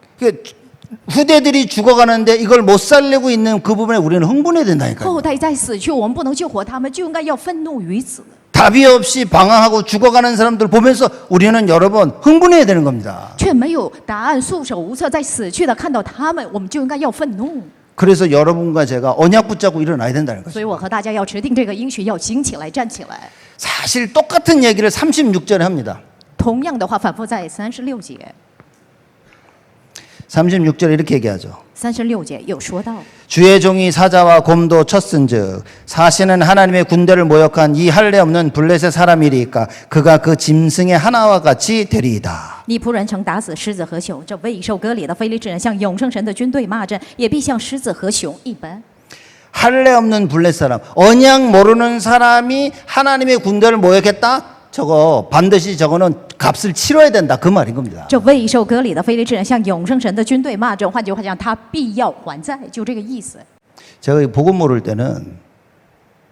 후대들이 죽어가는데 이걸 못 살리고 있는 그 부분에 우리는 흥분해야 된다니까요. 后代在死去，我们不能救活他们，就应该要愤怒于此。 답이 없이 방황하고 죽어가는 사람들 보면서 우리는 여러분 흥분해야 되는 겁니다. 却没有答案，束手无策，在死去的看到他们，我们就应该要愤怒。 그래서 여러분과 제가 언약 붙잡고 일어나야 된다는 所 거죠. 以我和大家要持定这个应许，要兴起来，站起来。 사실 똑같은 얘기를 36절에 합니다. 同样的话，反复在36节。 36절에 이렇게 얘기하죠. 36节有说到， 주의 종이 사자와 곰도 쳤은즉 사시는 하나님의 군대를 모욕한 이 할례 없는 블레셋 사람이리까 그가 그 짐승의 하나와 같이 되리이다. 你仆人曾打死狮子和熊，这未受割礼的非利士人向永生神的军队骂阵，也必像狮子和熊一般。 할례 없는 블레셋 사람, 언약 모르는 사람이 하나님의 군대를 모욕했다. 저거 반드시 저거는 값을 치러야 된다 그 말인 겁니다. 这未受割礼的非利士人向永生神的军队骂阵，换句话讲，他必要还债，就这个意思。 제가 이 복음 모를 때는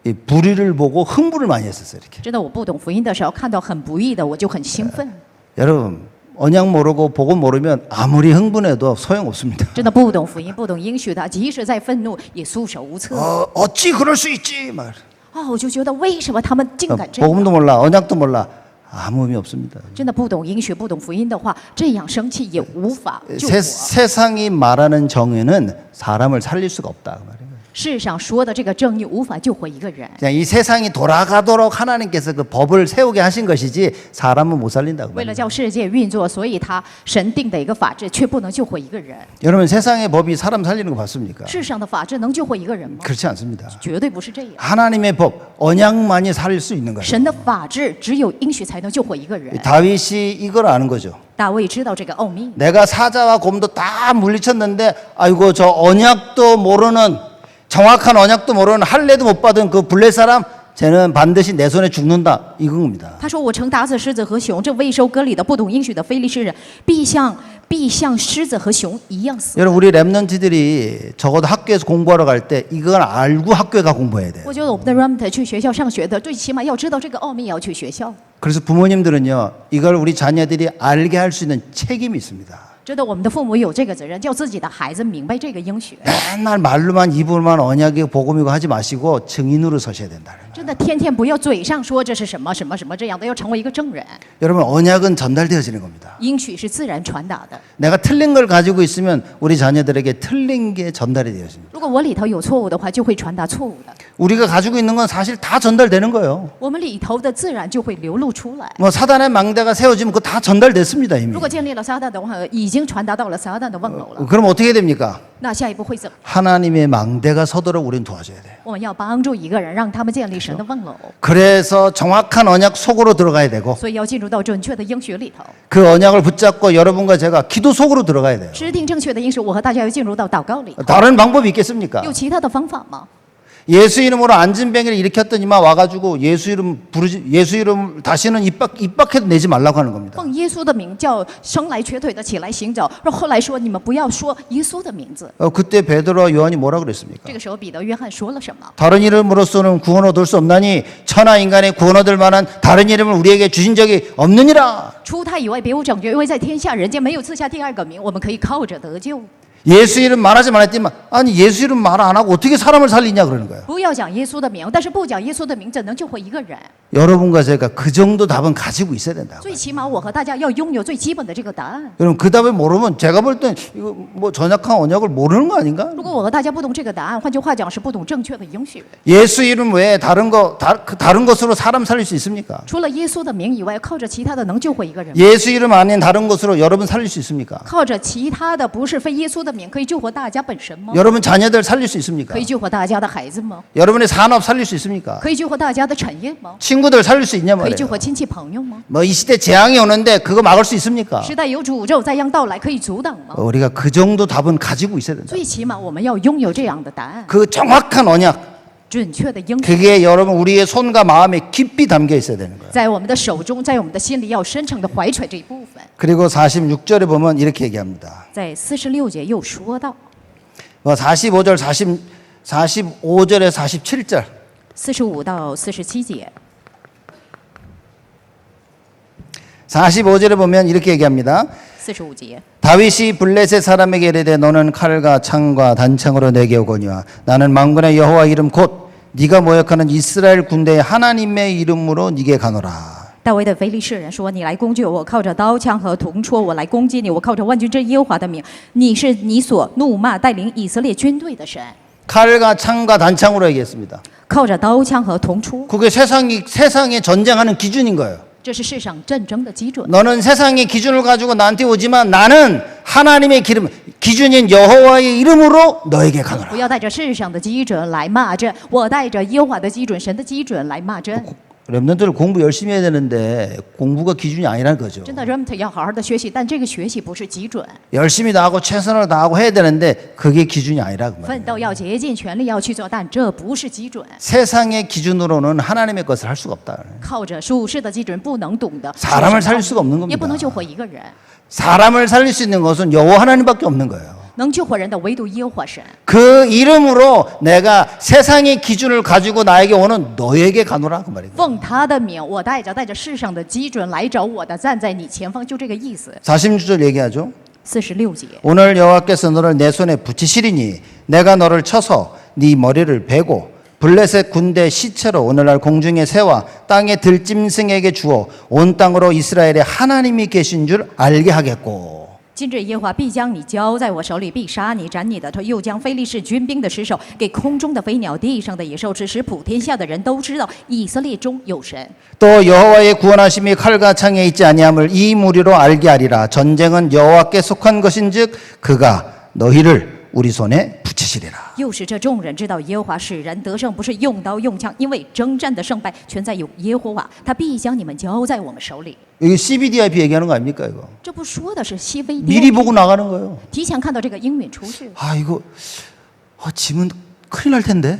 이 불의를 보고 흥분을 많이 했었어요. 이렇게. 真的，我不懂福音的时候，看到很不义的，我就很兴奋。 여러분 언약 모르고 복음 모르면 아무리 흥분해도 소용없습니다. 真的不懂福音，不懂应许的，即使在愤怒，也束手无策。 어찌 그럴 수 있지 말. 啊，我就觉得为什么他们竟敢这样？ 복음도 몰라 언약도 몰라 아무 의미 없습니다. 真的不懂应许，不懂福音的话，这样生气也无法救我。 세상이 말하는 정의는 사람을 살릴 수가 없다 그 말이에요. 世上说的这个正义无法救活一个人。 그냥 이 세상이 돌아가도록 하나님께서 그 법을 세우게 하신 것이지 사람은 못 살린다 그 为了 말이에요. 叫世界运作，所以他神定的一个法制，却不能救活一个人。 여러분 세상의 법이 사람 살리는 거 봤습니까? 世上的法制能救活一个人吗？ 그렇지 않습니다. 绝对不是这样。 하나님의 법 언약만이 살릴 수 있는 거예요. 神的法制只有应许才能救活一个人。 다윗이 이걸 아는 거죠. 大卫知道这个奥秘， 내가 사자와 곰도 다 물리쳤는데 아이고 저 언약도 모르는 정확한 언약도 모르는 할례도 못 받은 그 블레 사람 쟤는 반드시 내 손에 죽는다 이건 겁니다. 他说：“我曾打死狮子和熊，这未受割礼的、不懂应许的非利士人，必像狮子和熊一样死。” 여러분 우리 랩런트들이 적어도 학교에서 공부하러 갈 때 이걸 알고 학교에 가 공부해야 돼요. 我觉得我们的 remnant 去学校上学的，最起码要知道这个奥秘，要去学校。 그래서 부모님들은요 이걸 우리 자녀들이 알게 할 수 있는 책임이 있습니다. 知道我们的父母有这个责任，叫自己的孩子明白这个应许。 맨날 말로만 입으로만 언약이고 복음이고 하지 마시고 증인으로 서셔야 된다는 거예요. 真的，天天不要嘴上说这是什么什么什么这样的，要成为一个证人。 여러분 언약은 전달되어지는 겁니다. 应许是自然传达的。 내가 틀린 걸 가지고 있으면 우리 자녀들에게 틀린 게 전달이 되어집니다. 如果我里头有错误的话，就会传达错误的。 우리가 가지고 있는 건 사실 다 전달되는 거예요. 我们里头的自然就会流露出来。 뭐 사단의 망대가 세워지면 그거 다 전달됐습니다 이미. 如果建立了撒旦的话，已经传达到了撒旦的望楼了。 그럼 어떻게 됩니까? 那下一步会怎么？ 하나님의 망대가 서도록 우리는 도와줘야 돼요. 我们要帮助一个人，让他们建立神的望楼， 그래서 정확한 언약 속으로 들어가야 되고 所以要进入到准确的应许里头， 그 언약을 붙잡고 여러분과 제가 기도 속으로 들어가야 돼요. 制定正确的应许。我和大家要进入到祷告里头， 다른 방법이 있겠습니까? 有其他的方法吗？ 예수 이름으로 안진뱅이를 일으켰더니만 와가지고 예수 이름 다시는 입 밖에도 내지 말라고 하는 겁니다. 奉耶稣的名叫生来瘸腿的起来行走，然后后来说你们不要说耶稣的名字。 그때 베드로와 요한이 뭐라 그랬습니까? 这个时候彼得、约翰说了什么？ 다른 이름으로서는 구원 얻을 수 없나니 천하 인간의 구원 얻을 만한 다른 이름을 우리에게 주신 적이 없느니라. 除他以外别无拯救，因为在天下人间没有赐下第二个名，我们可以靠着得救。 예수 이름 말하지 말았더니만 아니 예수 이름 말 안 하고 어떻게 사람을 살리냐 그러는 거예요. 不要讲耶稣的名，但是不讲耶稣的名，怎能救活一个人？ 여러분과 제가 그 정도 답은 가지고 있어야 된다. 最起码我和大家要拥有最基本的这个答案。 여러분 그 답을 모르면 제가 볼 땐 이거 뭐 전약한 언약을 모르는 거 아닌가? 如果我和大家不懂这个答案，换句话讲是不懂正确的应许。 예수 이름 외에 다른 것으로 사람 살릴 수 있습니까? 除了耶稣的名以外，靠着其他的能救活一个人吗？ 예수 이름 아닌 다른 것으로 여러분 살릴 수 있습니까? 靠着其他的不是非耶稣的名，可以救活大家本身吗？ 여러분 자녀들 살릴 수 있습니까? 可以救活大家的孩子吗？ 여러분의 산업 살릴 수 있습니까? 可以救活大家的产业吗？ 친구들 살릴 수 있냐 可以救 말이에요. 活亲戚朋友吗？ 뭐 이 시대 재앙이 오는데 그거 막을 수 있습니까? 时代有诅咒灾殃到来，可以阻挡吗？ 우리가 그 정도 답은 가지고 있어야 된다. 最起码我们要拥有这样的答案， 그 정확한 언약 准确的应许， 그게 여러분 우리의 손과 마음에 깊이 담겨 있어야 되는 거예요. 在我们的手中，在我们的心里要深沉的怀揣这一部分。 그리고 46절에 보면 이렇게 얘기합니다. 在46节又说到， 45절 45절에 47절 45到47节， 45절에 보면 이렇게 얘기합니다. 45节。 다윗이 블레셋 사람에게 이르되 너는 칼과 창과 단창으로 내게 오거니와 나는 만군의 여호와 이름 곧 네가 모욕하는 이스라엘 군대의 하나님의 이름으로 네게 가노라. 大卫的非利士人说：“你来攻击我，靠着刀枪和铜戳；我来攻击你，我靠着万军之耶和華的名。你是你所怒罵带领以色列军队的神。 칼과 창과 단창으로 얘기했습니다. 靠着刀枪和铜出， 그게 세상에 전쟁하는 기준인 거예요. 这是世上战争的基准。 너는 세상의 기준을 가지고 나한테 오지만 나는 하나님의 기준인 여호와의 이름으로 너에게 不 가노라. 要带着世上的基准来骂阵，我带着耶和华的基准、神的基准来骂阵。 렘넌트를 공부 열심히 해야 되는데 공부가 기준이 아니라는 거죠. 真的 remnant 要好好的学习，但这个学习不是基准， 열심히 나하고 최선을 다하고 해야 되는데 그게 기준이 아니라 그 말이에요. 奋斗要竭尽全力要去做，但这不是基准。 세상의 기준으로는 하나님의 것을 할 수가 없다. 靠着属世的基准不能懂得， 사람을 살릴 수가 없는 也不能 겁니다. 救活一个人， 사람을 살릴 수 있는 것은 여호와 하나님밖에 없는 거예요. 能救活人的唯独耶和华神。 그 이름으로 내가 세상의 기준을 가지고 나에게 오는 너에게 가노라 그 말이에요. 奉他的名，我带着世上的基准来找我的，站在你前方，就这个意思。 46절 얘기하죠. 46节， 오늘 여호와께서 너를 내 손에 붙이시리니 내가 너를 쳐서 네 머리를 베고 블레셋 군대 시체로 오늘날 공중의 새와 땅의 들짐승에게 주어 온 땅으로 이스라엘의 하나님이 계신 줄 알게 하겠고. 今日耶和华必将你交在我手里，必杀你，斩你的头，又将非利士军兵的尸首给空中的飞鸟、地上的野兽吃，使普天下的人都知道以色列中有神。 또 여호와의 구원하심이 칼과 창에 있지 아니함을 이 무리로 알게 하리라. 전쟁은 여호와께 속한 것인즉 그가 너희를 우리 손에 붙이시리라. 又使这众人知道耶和华使人得胜，不是用刀用枪，因为征战的胜败全在有耶和华，他必将你们交在我们手里。 이거 CBDIP 얘기하는 거 아닙니까 이거? 这不说的是西非 미리 보고 나가는 거예요. 提前看到这个应允出去， 아 이거 지면 큰일 날 텐데.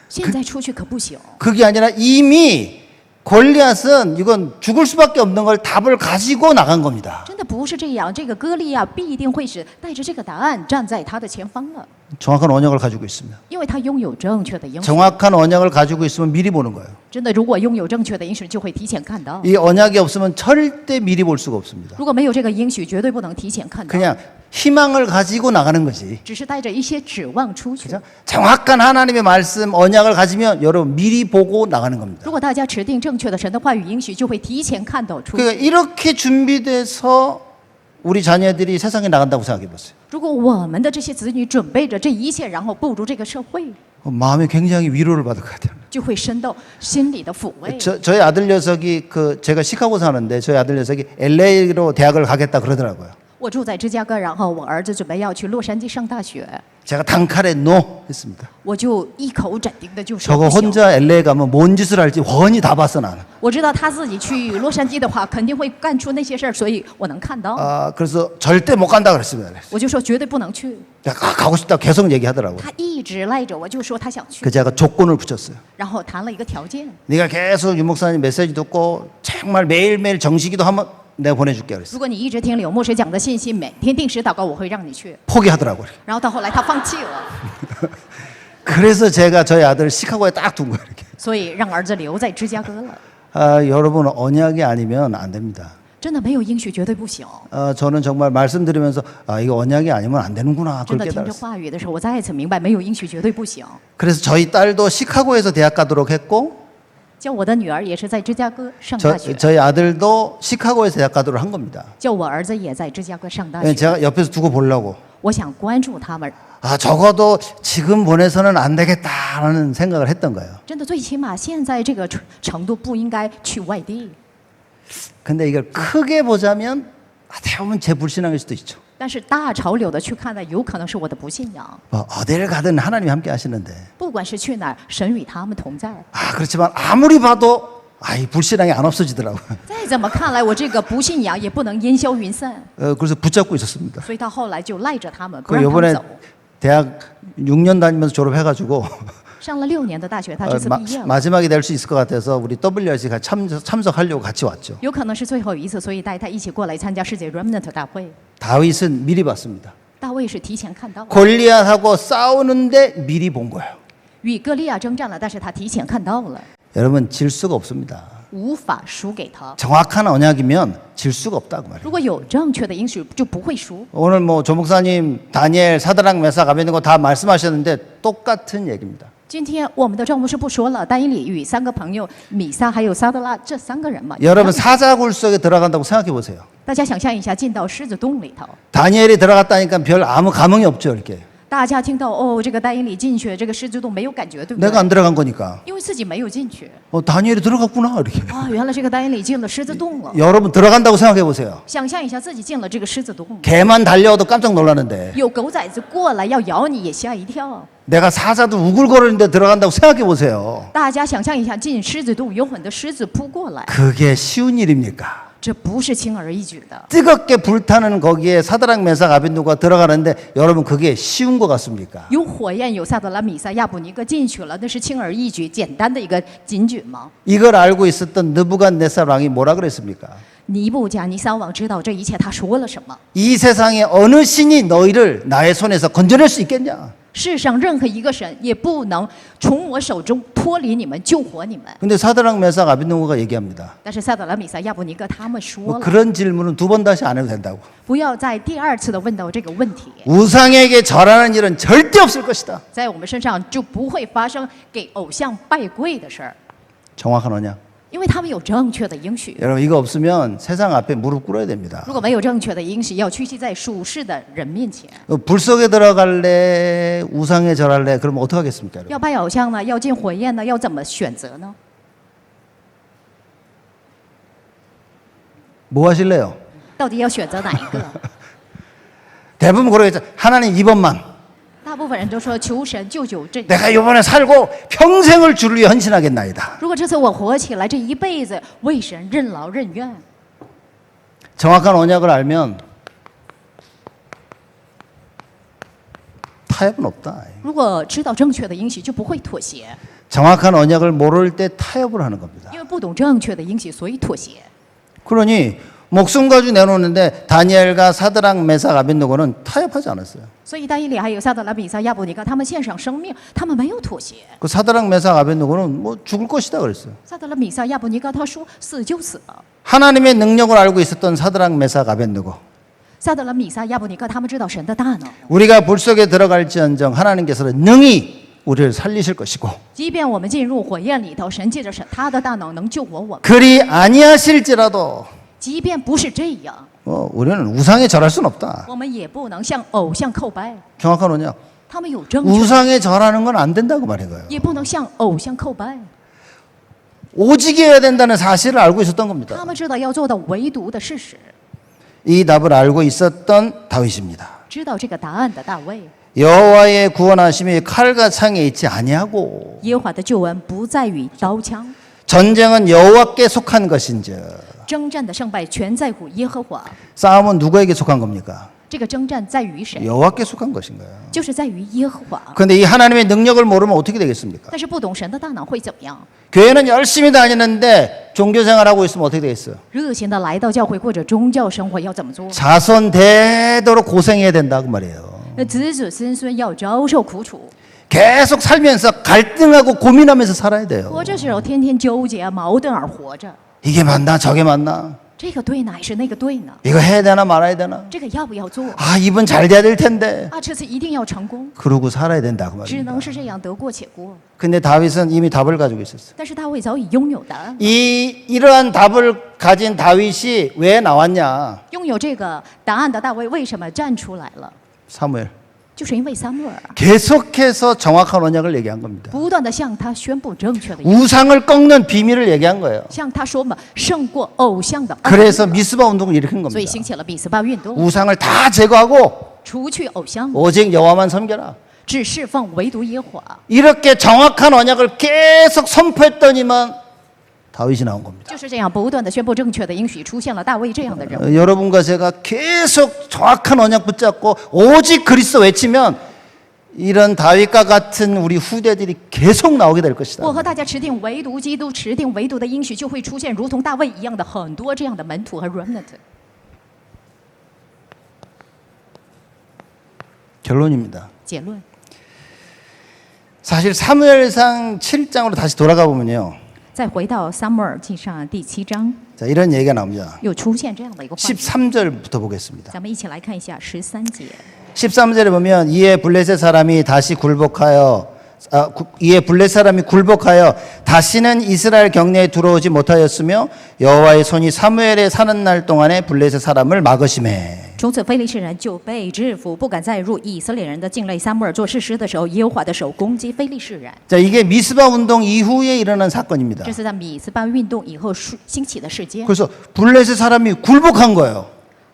现在出去可不行。 그게 아니라 이미 골리앗은 이건 죽을 수밖에 없는 걸 답을 가지고 나간 겁니다. 真的不是这样，这个歌利亚必定会是带着这个答案站在他的前方了， 정확한 언약을 가지고 있습니다. 因为他拥有正确的应许。 정확한 언약을 가지고 있으면 미리 보는 거예요. 真的，如果拥有正确的应许，就会提前看到； 이 언약이 없으면 절대 미리 볼 수가 없습니다. 如果没有这个应许，绝对不能提前看到， 그냥 희망을 가지고 나가는 거지. 只是带着一些指望出去。 그죠? 정확한 하나님의 말씀, 언약을 가지면 여러분 미리 보고 나가는 겁니다. 如果大家持定正确的神的话语应许，就会提前看到出 그러니까 去。 이렇게 준비돼서 우리 자녀들이 세상에 나간다고 생각해 보세요. 如果我们的这些子女准备着这一切，然后步入这个社会， 마음에 굉장히 위로를 받을 것 같아요. 就会深到心里的抚慰。 저희 아들 녀석이 제가 시카고 사는데 저희 아들 녀석이 LA로 대학을 가겠다 그러더라고요. 我住在芝加哥，然后我儿子准备要去洛杉矶上大学， 제가 단칼에 NO 했습니다. 我就一口斩定的就说 저거 不行。 혼자 LA 가면 뭔 짓을 할지 훤히 다 봤어 나는. 我知道他自己去洛杉矶的话，肯定会干出那些事儿，所以我能看到。 그래서 절대 못 간다 그랬습니다. 我就说绝对不能去。 가고 싶다 계속 얘기하더라고요. 他一直赖着我，就说他想去 그 ， 제가 조건을 붙였어요. 然后谈了一个条件。 네가 계속 유 목사님 메시지 듣고 정말 매일매일 정식기도 하면 내가 보내줄게 그랬어요. 如果你一直听柳牧师讲的信息，每天定时祷告，我会让你去。 포기하더라고요. 然后到后来他放弃了， 그래서 제가 저희 아들을 시카고에 딱 둔 거예요. 이렇게. 所以让儿子留在芝加哥了。 여러분 언약이 아니면 안 됩니다. 真的没有应许绝对不行。 저는 정말 말씀드리면서 이거 언약이 아니면 안 되는구나 真 그걸 的听着 깨달았어요. 话语的时候，我再一次明白，没有应许绝对不行。 그래서 저희 딸도 시카고에서 대학 가도록 했고 叫我的女儿也是在芝加哥上大学， 저희 아들도 시카고에서 대학 가도록 한 겁니다. 叫我儿子也在芝加哥上大 예, 学。 제가 옆에서 두고 보려고. 我想关注他们， 적어도 지금 보내서는 안 되겠다라는 생각을 했던 거예요. 真的最起码现在这个程度不应该去外地。 근데 이걸 크게 보자면 대부분 제 불신앙일 수도 있죠. 但是大潮流的去看呢，有可能是我的不信仰。 어디를 가든 하나님이 함께 하시는데 不管是去哪儿，神与他们同在。 그렇지만 아무리 봐도 이 불신앙이 안 없어지더라고요. 再怎么看来，我这个不信仰也不能烟消云散， 그래서 붙잡고 있었습니다. 所以到后来就赖着他们，不 그 让他们 이번에 走。 대학 6년 다니면서 졸업해가지고 上了6年的大学，他这次毕业了， 마지막이 될 수 있을 것 같아서 우리 WRC 같이 참석하려고 같이 왔죠. 有可能是最后一次，所以带他一起过来参加世界 Remnant 大会。 다윗은 미리 봤습니다. 大卫是提前看到， 골리앗하고 싸우는데 미리 본 거예요. 与歌利亚征战了，但是他提前看到了， 여러분 질 수가 없습니다. 无法输给他。 정확한 언약이면 질 수가 없다고 말해요. 如果有正确的应许，就不会输。 오늘 조 목사님 다니엘 사드락 메삭 아베드고 다 말씀하셨는데 똑같은 얘기입니다. 今天我们的丈夫是不说了，但以理与3个朋友米撒还有撒德拉这3个人嘛。 여러분 사자굴 속에 들어간다고 생각해 보세요. 大家想象一下，进到狮子洞里头， 다니엘이 들어갔다니까 별 아무 감흥이 없죠, 이렇게. 大家听到哦，这个但以理进去这个狮子洞没有感觉，对不 내가 对？ 안 들어간 거니까. 因为自己没有进去 다니엘이 들어갔구나 이렇게. 啊，原来这个但以理进了狮子洞了。 여러분 들어간다고 생각해 보세요. 想象一下自己进了这个狮子洞， 개만 달려와도 깜짝 놀라는데 有狗崽子过来要咬你也吓一跳。 내가 사자도 우글거리는데 들어간다고 생각해 보세요. 大家想象一下，进狮子洞有很多狮子扑过来， 그게 쉬운 일입니까? 这不是轻而易举的。 뜨겁게 불타는 거기에 사드락 메삭 아벤누가 들어가는데 여러분 그게 쉬운 것 같습니까? 有火焰，有萨德兰、米撒、亚布尼哥进去了，那是轻而易举、简单的一个警举吗？ 이걸 알고 있었던 느부갓네살 왕이 뭐라 그랬습니까? 尼布甲尼撒王知道这一切，他说了什么？ 이 세상에 어느 신이 너희를 나의 손에서 건져낼 수 있겠냐? 世上任何一个神也不能从我手中脱离你们、救活你们。 근데 사드락 메삭 아벤누고가 얘기합니다. 但是萨德兰、米撒、亚布尼哥他们说 뭐 了， 그런 질문은 두 번 다시 안 해도 된다고. 不要再第二次的问到这个问题， 우상에게 절하는 일은 절대 없을 것이다. 在我们身上就不会发生给偶像拜跪的事儿， 정확한 언약. 因为他们有正确的应许。 여러분 이거 없으면 세상 앞에 무릎 꿇어야 됩니다. 如果没有正确的应许，要屈膝在属世的人面前。 불 속에 들어갈래, 우상에 절할래, 그러면 어떻게 하겠습니까? 여러분? 要拜偶像呢？要进火焰呢？要怎么选择呢？ 뭐 하실래요? 到底要选择哪一个？ 대부분 그러겠죠. 하나님 이번만 大部分人都说求神救救这。 내가 이번에 살고 평생을 주를 위해 헌신하겠나이다. 如果这次我活起来，这一辈子为神任劳任怨。 정확한 언약을 알면 타협은 없다. 如果知道正确的应许，就不会妥协。 정확한 언약을 모를 때 타협을 하는 겁니다. 因为不懂正确的应许，所以妥协。 그러니 목숨 가지고 내놓는데 다니엘과 사드락 메삭 아벤누고는 타협하지 않았어요. 所以但以理还有撒德拉、比撒、亚伯尼哥，他们献上生命，他们没有妥协。 그 사드락 메삭 아벤누고는 뭐 죽을 것이다 그랬어요. 撒德拉、米撒、亚伯尼哥他说死就死了。 하나님의 능력을 알고 있었던 사드락 메삭 아벤누고 撒德拉、米撒、亚伯尼哥他们知道神的大能， 우리가 불 속에 들어갈지언정 하나님께서는 능히 우리를 살리실 것이고 即便我们进入火焰里头，神借着神他的大能能救活我们。 그리 아니하실지라도 即便不是这样， 우리는 우상에 절할 수는 없다. 我们也不能向偶像叩拜。 정확한 언약. 他们有正确， 우상에 절하는 건 안 된다고 말한 거예요. 也不能向偶像叩拜。 오직해야 된다는 사실을 알고 있었던 겁니다. 他们知道要做到唯独的事实， 이 답을 알고 있었던 다윗입니다. 知道这个答案的大卫。 여호와의 구원하심이 칼과 창에 있지 아니하고 耶和华的救恩不在于刀枪， 전쟁은 여호와께 속한 것인즉 征战的胜败全在乎耶和华。 싸움은 누구에게 속한 겁니까? 这个征战在于谁？ 여호와께 속한 것인 거예요. 就是在于耶和华。 그런데 이 하나님의 능력을 모르면 어떻게 되겠습니까? 但是不懂神的大脑会怎么样？ 교회는 열심히 다니는데 종교 생활하고 있으면 어떻게 되겠어요? 热心的来到教会过着宗教生活要怎么做？ 자손 대도록 고생해야 된다고 말이에요. 那子子孙孙要遭受苦楚， 계속 살면서 갈등하고 고민하면서 살아야 돼요. 活着时候天天纠结矛盾而活着， 이게 맞나 저게 맞나? 这个对呢还是那个对呢？ 이거 해야 되나 말아야 되나? 这个要不要做？ 아 이번 잘 돼야 될 텐데. 啊，这次一定要成功， 그러고 살아야 된다고 只 말입니다. 能是这样，得过且过。 근데 다윗은 이미 답을 가지고 있었어요. 但是大卫早已拥有答案， 이러한 답을 가진 다윗이 왜 나왔냐? 拥有这个答案的大卫为什么站出来了？ 사무엘. 就是因为撒母耳 계속해서 정확한 언약을 얘기한 겁니다. 不断的向他宣布正确的应许， 우상을 꺾는 비밀을 얘기한 거예요. 向他说嘛，胜过偶像的奥秘。 그래서 미스바 운동을 일으킨 所以 겁니다. 兴起了比斯巴运动， 우상을 다 제거하고 除去偶像， 오직 여호와만 섬겨라. 只侍奉唯独耶和华。 이렇게 정확한 언약을 계속 선포했더니만 다윗이 나온 겁니다. 就是这样不断的宣布正确的应许，出现了大卫这样的人物。 여러분과 제가 계속 정확한 언약 붙잡고 오직 그리스도 외치면 이런 다윗과 같은 우리 후대들이 계속 나오게 될 것이다. 我和大家持定唯独基督，持定唯独的应许，就会出现如同大卫一样的很多这样的门徒和 remnant。 결론입니다. 结论， 사실 사무엘상 7장으로 다시 돌아가 보면요. 再回到撒母耳记上第7章， 자, 이런 얘기가 나옵니다. 又出现这样的一个话题。 13절부터 보겠습니다. 咱们一起来看一下13节。 13절에 보면 이에 블레셋 사람이 다시 굴복하여 이에 블레셋 사람이 굴복하여 다시는 이스라엘 경내에 들어오지 못하였으며 여호와의 손이 사무엘의 사는 날 동안에 블레셋 사람을 막으심에 从此非利士人就被制服，不敢再入以色列人的境内。撒母耳做士师的时候，耶和华的手攻击非利士人。 자, 이게 미스바 운동 이후에 일어난 사건입니다. 这是在米斯巴运动以后兴起的事件。 그래서 블레셋 사람이 굴복한 거예요.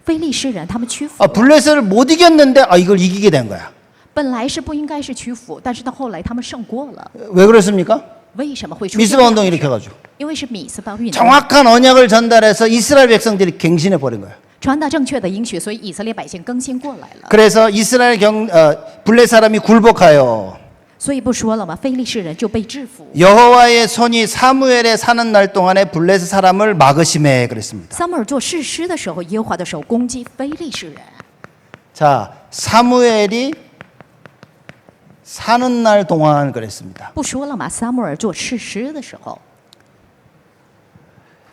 非利士人他们屈服， 아, 블레셋을 못 이겼는데 이걸 이기게 된 거야. 本来是不应该是屈服，但是到后来他们胜过了。 왜 그랬습니까? 为什么会出现这 미스바 样 운동 的 이렇게 事？ 해가지고 因为是米斯巴运动 정확한 언약을 전달해서 이스라엘 백성들이 갱신해 버린 거예요. 传达正确的应许，所以以色列百姓更新过来了。 그래서 이스라엘 블레 사람이 굴복하여 所以不说了吗？非利士人就被制服。 여호와의 손이 사무엘에 사는 날 동안에 블레셋 사람을 막으심에 그랬습니다. 撒母耳做士师的时候，耶和华的手攻击非利士人。 자, 사무엘이 사는 날 동안 그랬습니다. 不说了吗？撒母耳做士师的时候，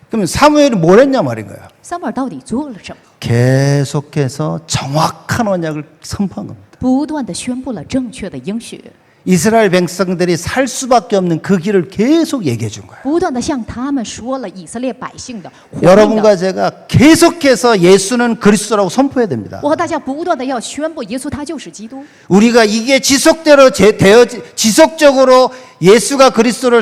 그러면 사무엘이 뭘 했냐 말인 거예요. 撒母耳到底做了什么？ 계속해서 정확한 언약을 선포한 겁니다. 不断的宣布了正确的应许， 이스라엘 백성들이 살 수밖에 없는 그 길을 계속 얘기해 준 거예요. 不断的向他们说了以色列百姓的活命 여러분과 的。 제가 계속해서 예수는 그리스도라고 선포해야 됩니다. 我和大家不断的要宣布耶稣他就是基督。 우리가 이게 지속적으로 예수가 그리스도를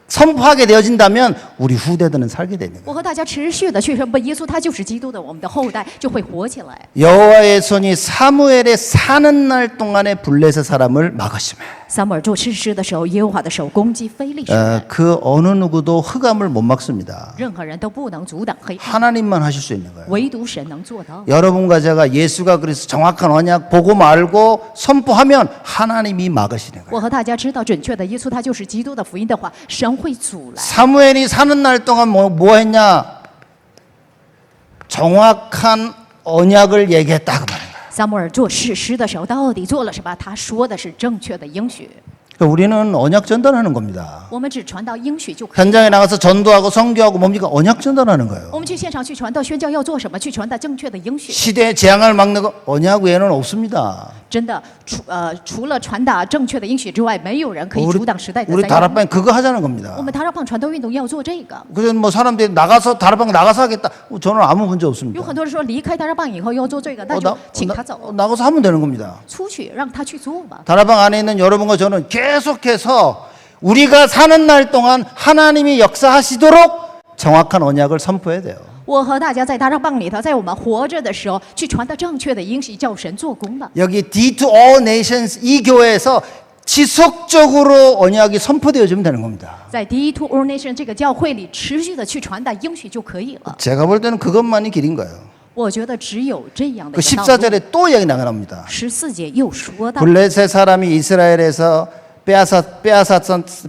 선포하게 되어진다면 우리 후대들은 살게 되는 거예요. 我和大家持续的去宣布耶稣他就是基督的，我们的后代就会活起来。 여호와의 손이 사무엘에 사는 날 동안에 블레셋 사람을 막으시매. 撒母耳做士师的时候，耶和华的手攻击非利士人， 그 어느 누구도 흑암을 못 막습니다. 任何人都不能阻挡黑暗， 하나님만 하실 수 있는 거예요. 唯独神能做到。 여러분과 제가 예수가 그리스도 정확한 언약 보고 말고 선포하면 하나님이 막으시는 거예요. 我和大家知道准确的耶稣他就是基督的福音的话，神会阻拦。 사무엘이 사는 날 동안 뭐 했냐? 정확한 언약을 얘기했다 그 말이에요. 撒母耳做士师的时候，到底做了什么？他说的是正确的应许。 우리는 언약 전달하는 겁니다. 我们只传到应许就可以。 현장에 나가서 전도하고 선교하고 뭡니까? 언약 전달하는 我 거예요. 们去现场去传道宣教要做什么？去传达正确的应许。 시대의 재앙을 막는 거 언약 외에는 없습니다. 真的，除了传达正确的应许之外，没有人可以阻挡时代的 우리 灾难。 다락방 그거 하자는 겁니다. 我们塔拉邦传道运动要做这个。 그래서 뭐 사람들이 다락방 나가서 하겠다. 저는 아무 문제 有 없습니다. 很多人说离开塔拉邦以后要做这个，那就请他走， 나가서 하면 되는 겁니다. 出去让他去做吧。 다락방 안에 있는 여러분과 저는 계속해서 우리가 사는 날 동안 하나님이 역사하시도록 정확한 언약을 선포해야 돼요. 我和大家在塔拉邦里头，在我们活着的时候，去传达正确的应许，叫神做工吧。 여기 D to All Nations 이 교회에서 지속적으로 언약이 선포되어지면 되는 겁니다. 在 D to All Nation 这个教会里，持续的去传达应许就可以了。 제가 볼 때는 그것만이 길인 거예요. 我觉得只有这样的 그 一个道路。 14절에 또 이야기 나갑니다. 14节又说到， 블레셋 사람이 이스라엘에서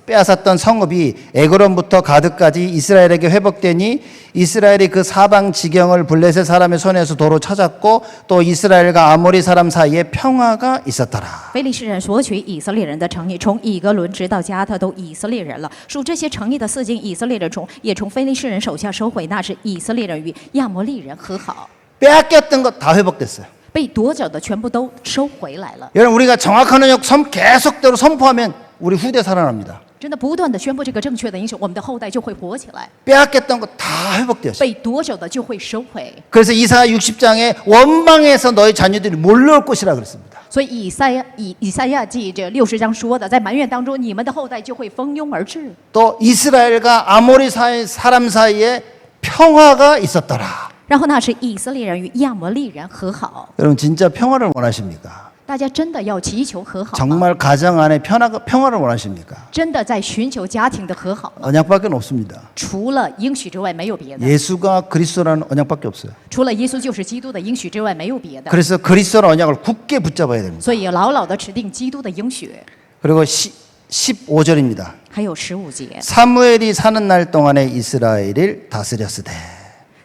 빼앗았던 성읍이 에그론부터 가드까지 이스라엘에게 회복되니 이스라엘이 그 사방 지경을 블레셋 사람의 손에서 도로 찾았고 또 이스라엘과 아모리 사람 사이에 평화가 있었더라. 非利士人索取以色列人的城邑，从以格伦直到加特都以色列人了。属这些城邑的四境，以色列人也从非利士人手下收回，那是以色列人与亚摩利人和好。 빼앗겼던 것 다 회복됐어요. 被夺走的全部都收回来了。 여러분 우리가 정확한 언약 계속대로 선포하면 우리 후대 살아납니다. 真的不断的宣布这个正确的应许，我们的后代就会活起来。 빼앗겼던 것 다 회복되었어요. 被夺走的就会收回。 그래서 이사야 60장에 원망에서 너희 자녀들이 몰려올 것이라 그랬습니다. 所以以赛亚记这60章说的，在埋怨当中，你们的后代就会蜂拥而至。 또 이스라엘과 아모리 사람 사이에 평화가 있었더라. 然后那是以色列人与亚摩利人和好。 여러분 진짜 평화를 원하십니까? 大家真的要祈求和好吗？ 정말 가정 안에 평화를 원하십니까? 真的在寻求家庭的和好吗？ 언약밖에 없습니다. 除了应许之外，没有别的。 예수가 그리스도라는 언약밖에 없어요. 除了耶稣就是基督的应许之外，没有别的。 그래서 그리스도라는 언약을 굳게 붙잡아야 됩니다. 所以牢牢的持定基督的应许。 그리고 15절입니다. 还有15节， 사무엘이 사는 날 동안에 이스라엘을 다스렸으되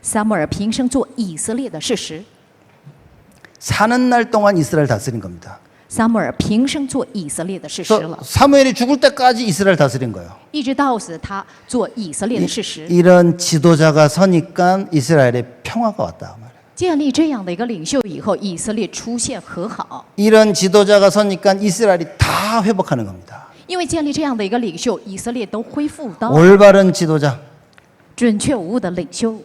撒母耳平生做以色列的事实。 사는 날 동안 이스라엘 다스린 겁니다. 撒母耳平生做以色列的事实了， 사무엘이 죽을 때까지 이스라엘 다스린 거예요. 一直到死他做以色列的事实。 이런 지도자가 서니까 이스라엘에 평화가 왔다. 建立这样的一个领袖以后，以色列出现和好。 이런 지도자가 서니까 이스라엘이 다 회복하는 겁니다. 因为建立这样的一个领袖，以色列都恢复到 올바른 지도자. 准确无误的领袖。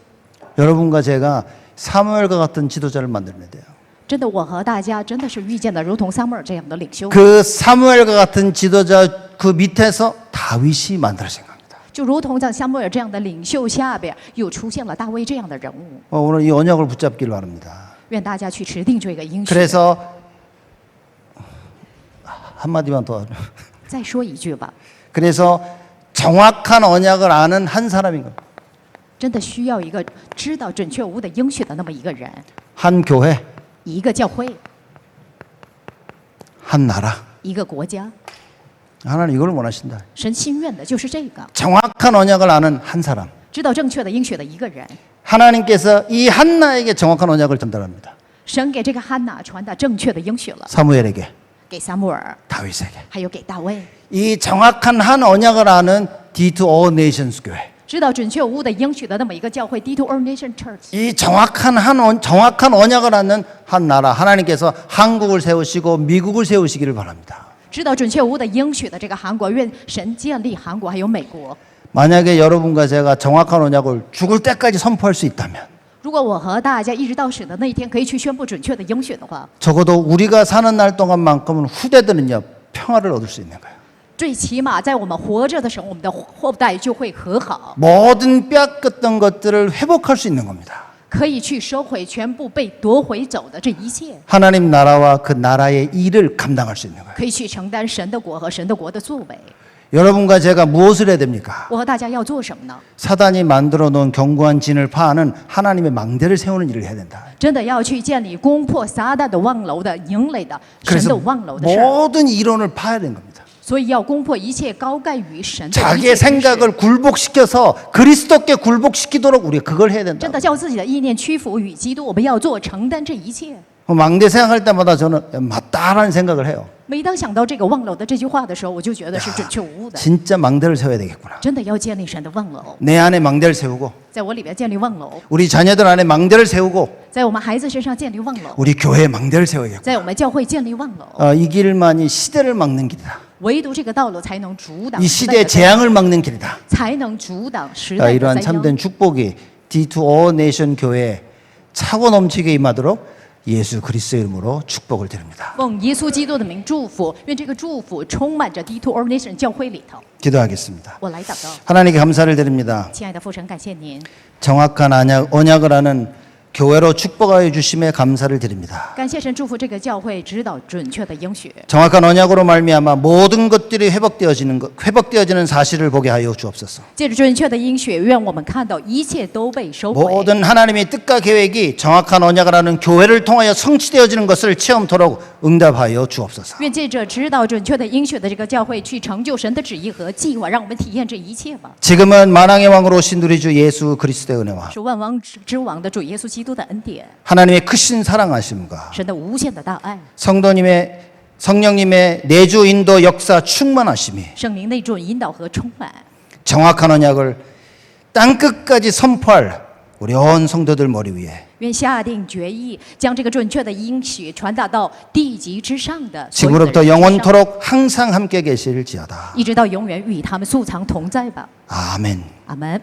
여러분과 제가 사무엘과 같은 지도자를 만들면 돼요. 真的，我和大家真的是遇见了如同撒母耳这样的领袖。 그 사무엘과 같은 지도자 그 밑에서 다윗이 만들어진 겁니다. 就如同在撒母耳这样的领袖下边，又出现了大卫这样的人物。 오늘 이 언약을 붙잡길 바랍니다. 愿大家去持定这个应许。 그래서 한마디만 더. 再说一句吧， 그래서 정확한 언약을 아는 한 사람인 겁니다. 真的需要一个知道准确无误的应许的那么一个人， 한 교회, 一个教会， 한 나라. 一个国家。 하나님 이걸 원하신다. 神心愿的就是这个， 정확한 언약을 아는 한 사람. 知道正确的应许的一个人。 하나님께서 이 한나에게 정확한 언약을 전달합니다. 神给这个汉娜传达正确的应许了， 사무엘에게, 给撒母耳， 다윗에게. 还有给大卫。 이 정확한 한 언약을 아는 D2 All Nations 교회. 知道准确无误的应许的那么一个教会 D2 All Nation Church。 이 정확한 언약을 아는 한 나라. 하나님께서 한국을 세우시고 미국을 세우시기를 바랍니다. 知道准确无误的应许的这个韩国，愿神建立韩国还有美国。 만약에 여러분과 제가 정확한 언약을 죽을 때까지 선포할 수 있다면 如果我和大家一直到死的那一天可以去宣布准确的应许的话， 적어도 우리가 사는 날 동안만큼은 후대들은요 평화를 얻을 수 있는 거예요. 最起码在我们活着的时候，我们的后代就会和好， 모든 빼앗겼던 것들을 회복할 수 있는 겁니다. 可以去收回全部被夺回走的这一切， 하나님 나라와 그 나라의 일을 감당할 수 있는 거예요. 可以去承担神的国和神的国的作为。 여러분과 제가 무엇을 해야 됩니까? 我和大家要做什么呢？ 사단이 만들어 놓은 견고한 진을 파하는 하나님의 망대를 세우는 일을 해야 된다. 真的要去建立攻破撒旦的望楼的营垒的神 그래서 的望楼的事儿， 모든 이론을 파야 되는 겁니다. 所以要攻破一切高盖于神的一切 자기의 知识 생각을 굴복시켜서 그리스도께 굴복시키도록 우리가 그걸 해야 된다. 真的叫自己的意念屈服于基督，我们要做承担这一切。 망대 생각할 때마다 저는 맞다라는 생각을 해요. 每当想到这个望楼的这句话的时候，我就觉得是准确无误的。 진짜 망대를 세워야 되겠구나. 真的要建立神的望楼， 내 안에 망대를 세우고 在我里边建立望楼， 우리 자녀들 안에 망대를 세우고 在我们孩子身上建立望楼， 우리 교회에 망대를 세워야겠고 在我们教会建立望楼。 이 길만이 시대를 막는 길이다. 唯独这个道路才能阻挡 이 时代 시대의 的灾 재앙을 막는 길이다. 才能阻挡时代的 이러한 灾殃。 참된 축복이 D2 All Nation 교회에 차고 넘치게 임하도록 예수 그리스도의 이름으로 축복을 드립니다. 奉耶稣基督的名祝福，愿这个祝福充满着 D2 Ordination 教会里头。 기도하겠습니다. 我来祷告， 하나님께 감사를 드립니다. 亲爱的父神，感谢您， 정확한 언약을 하는 교회로 축복하여 주심에 감사를 드립니다. 感谢神祝福这个教会，指导准确的应许。 정확한 언약으로 말미암아 모든 것들이 회복되어지는 사실을 보게 하여 주옵소서. 借着准确的应许，愿我们看到一切都被收回。 모든 하나님의 뜻과 계획이 정확한 언약을 하는 교회를 통하여 성취되어지는 것을 체험토록 응답하여 주옵소서. 愿借着指导准确的应许的这个教会，去成就神的旨意和计划，让我们体验这一切吧。 지금은 만왕의 왕으로 오신 우리 주 예수 그리스도의 은혜와 是万王之王的主耶稣基督的恩典， 하나님의 크신 사랑하심과 神的无限的大爱， 성령님의 내주 인도 역사 충만하심이 圣灵内住引导和充满， 정확한 언약을 땅끝까지 선포할 우리 온 성도들 머리 위에 愿下定决意，将这个准确的应许传达到地极之上的所有的人 지금부터 身上， 영원토록 항상 함께 계실지어다. 一直到永远与他们素常同在吧。 아멘.阿门。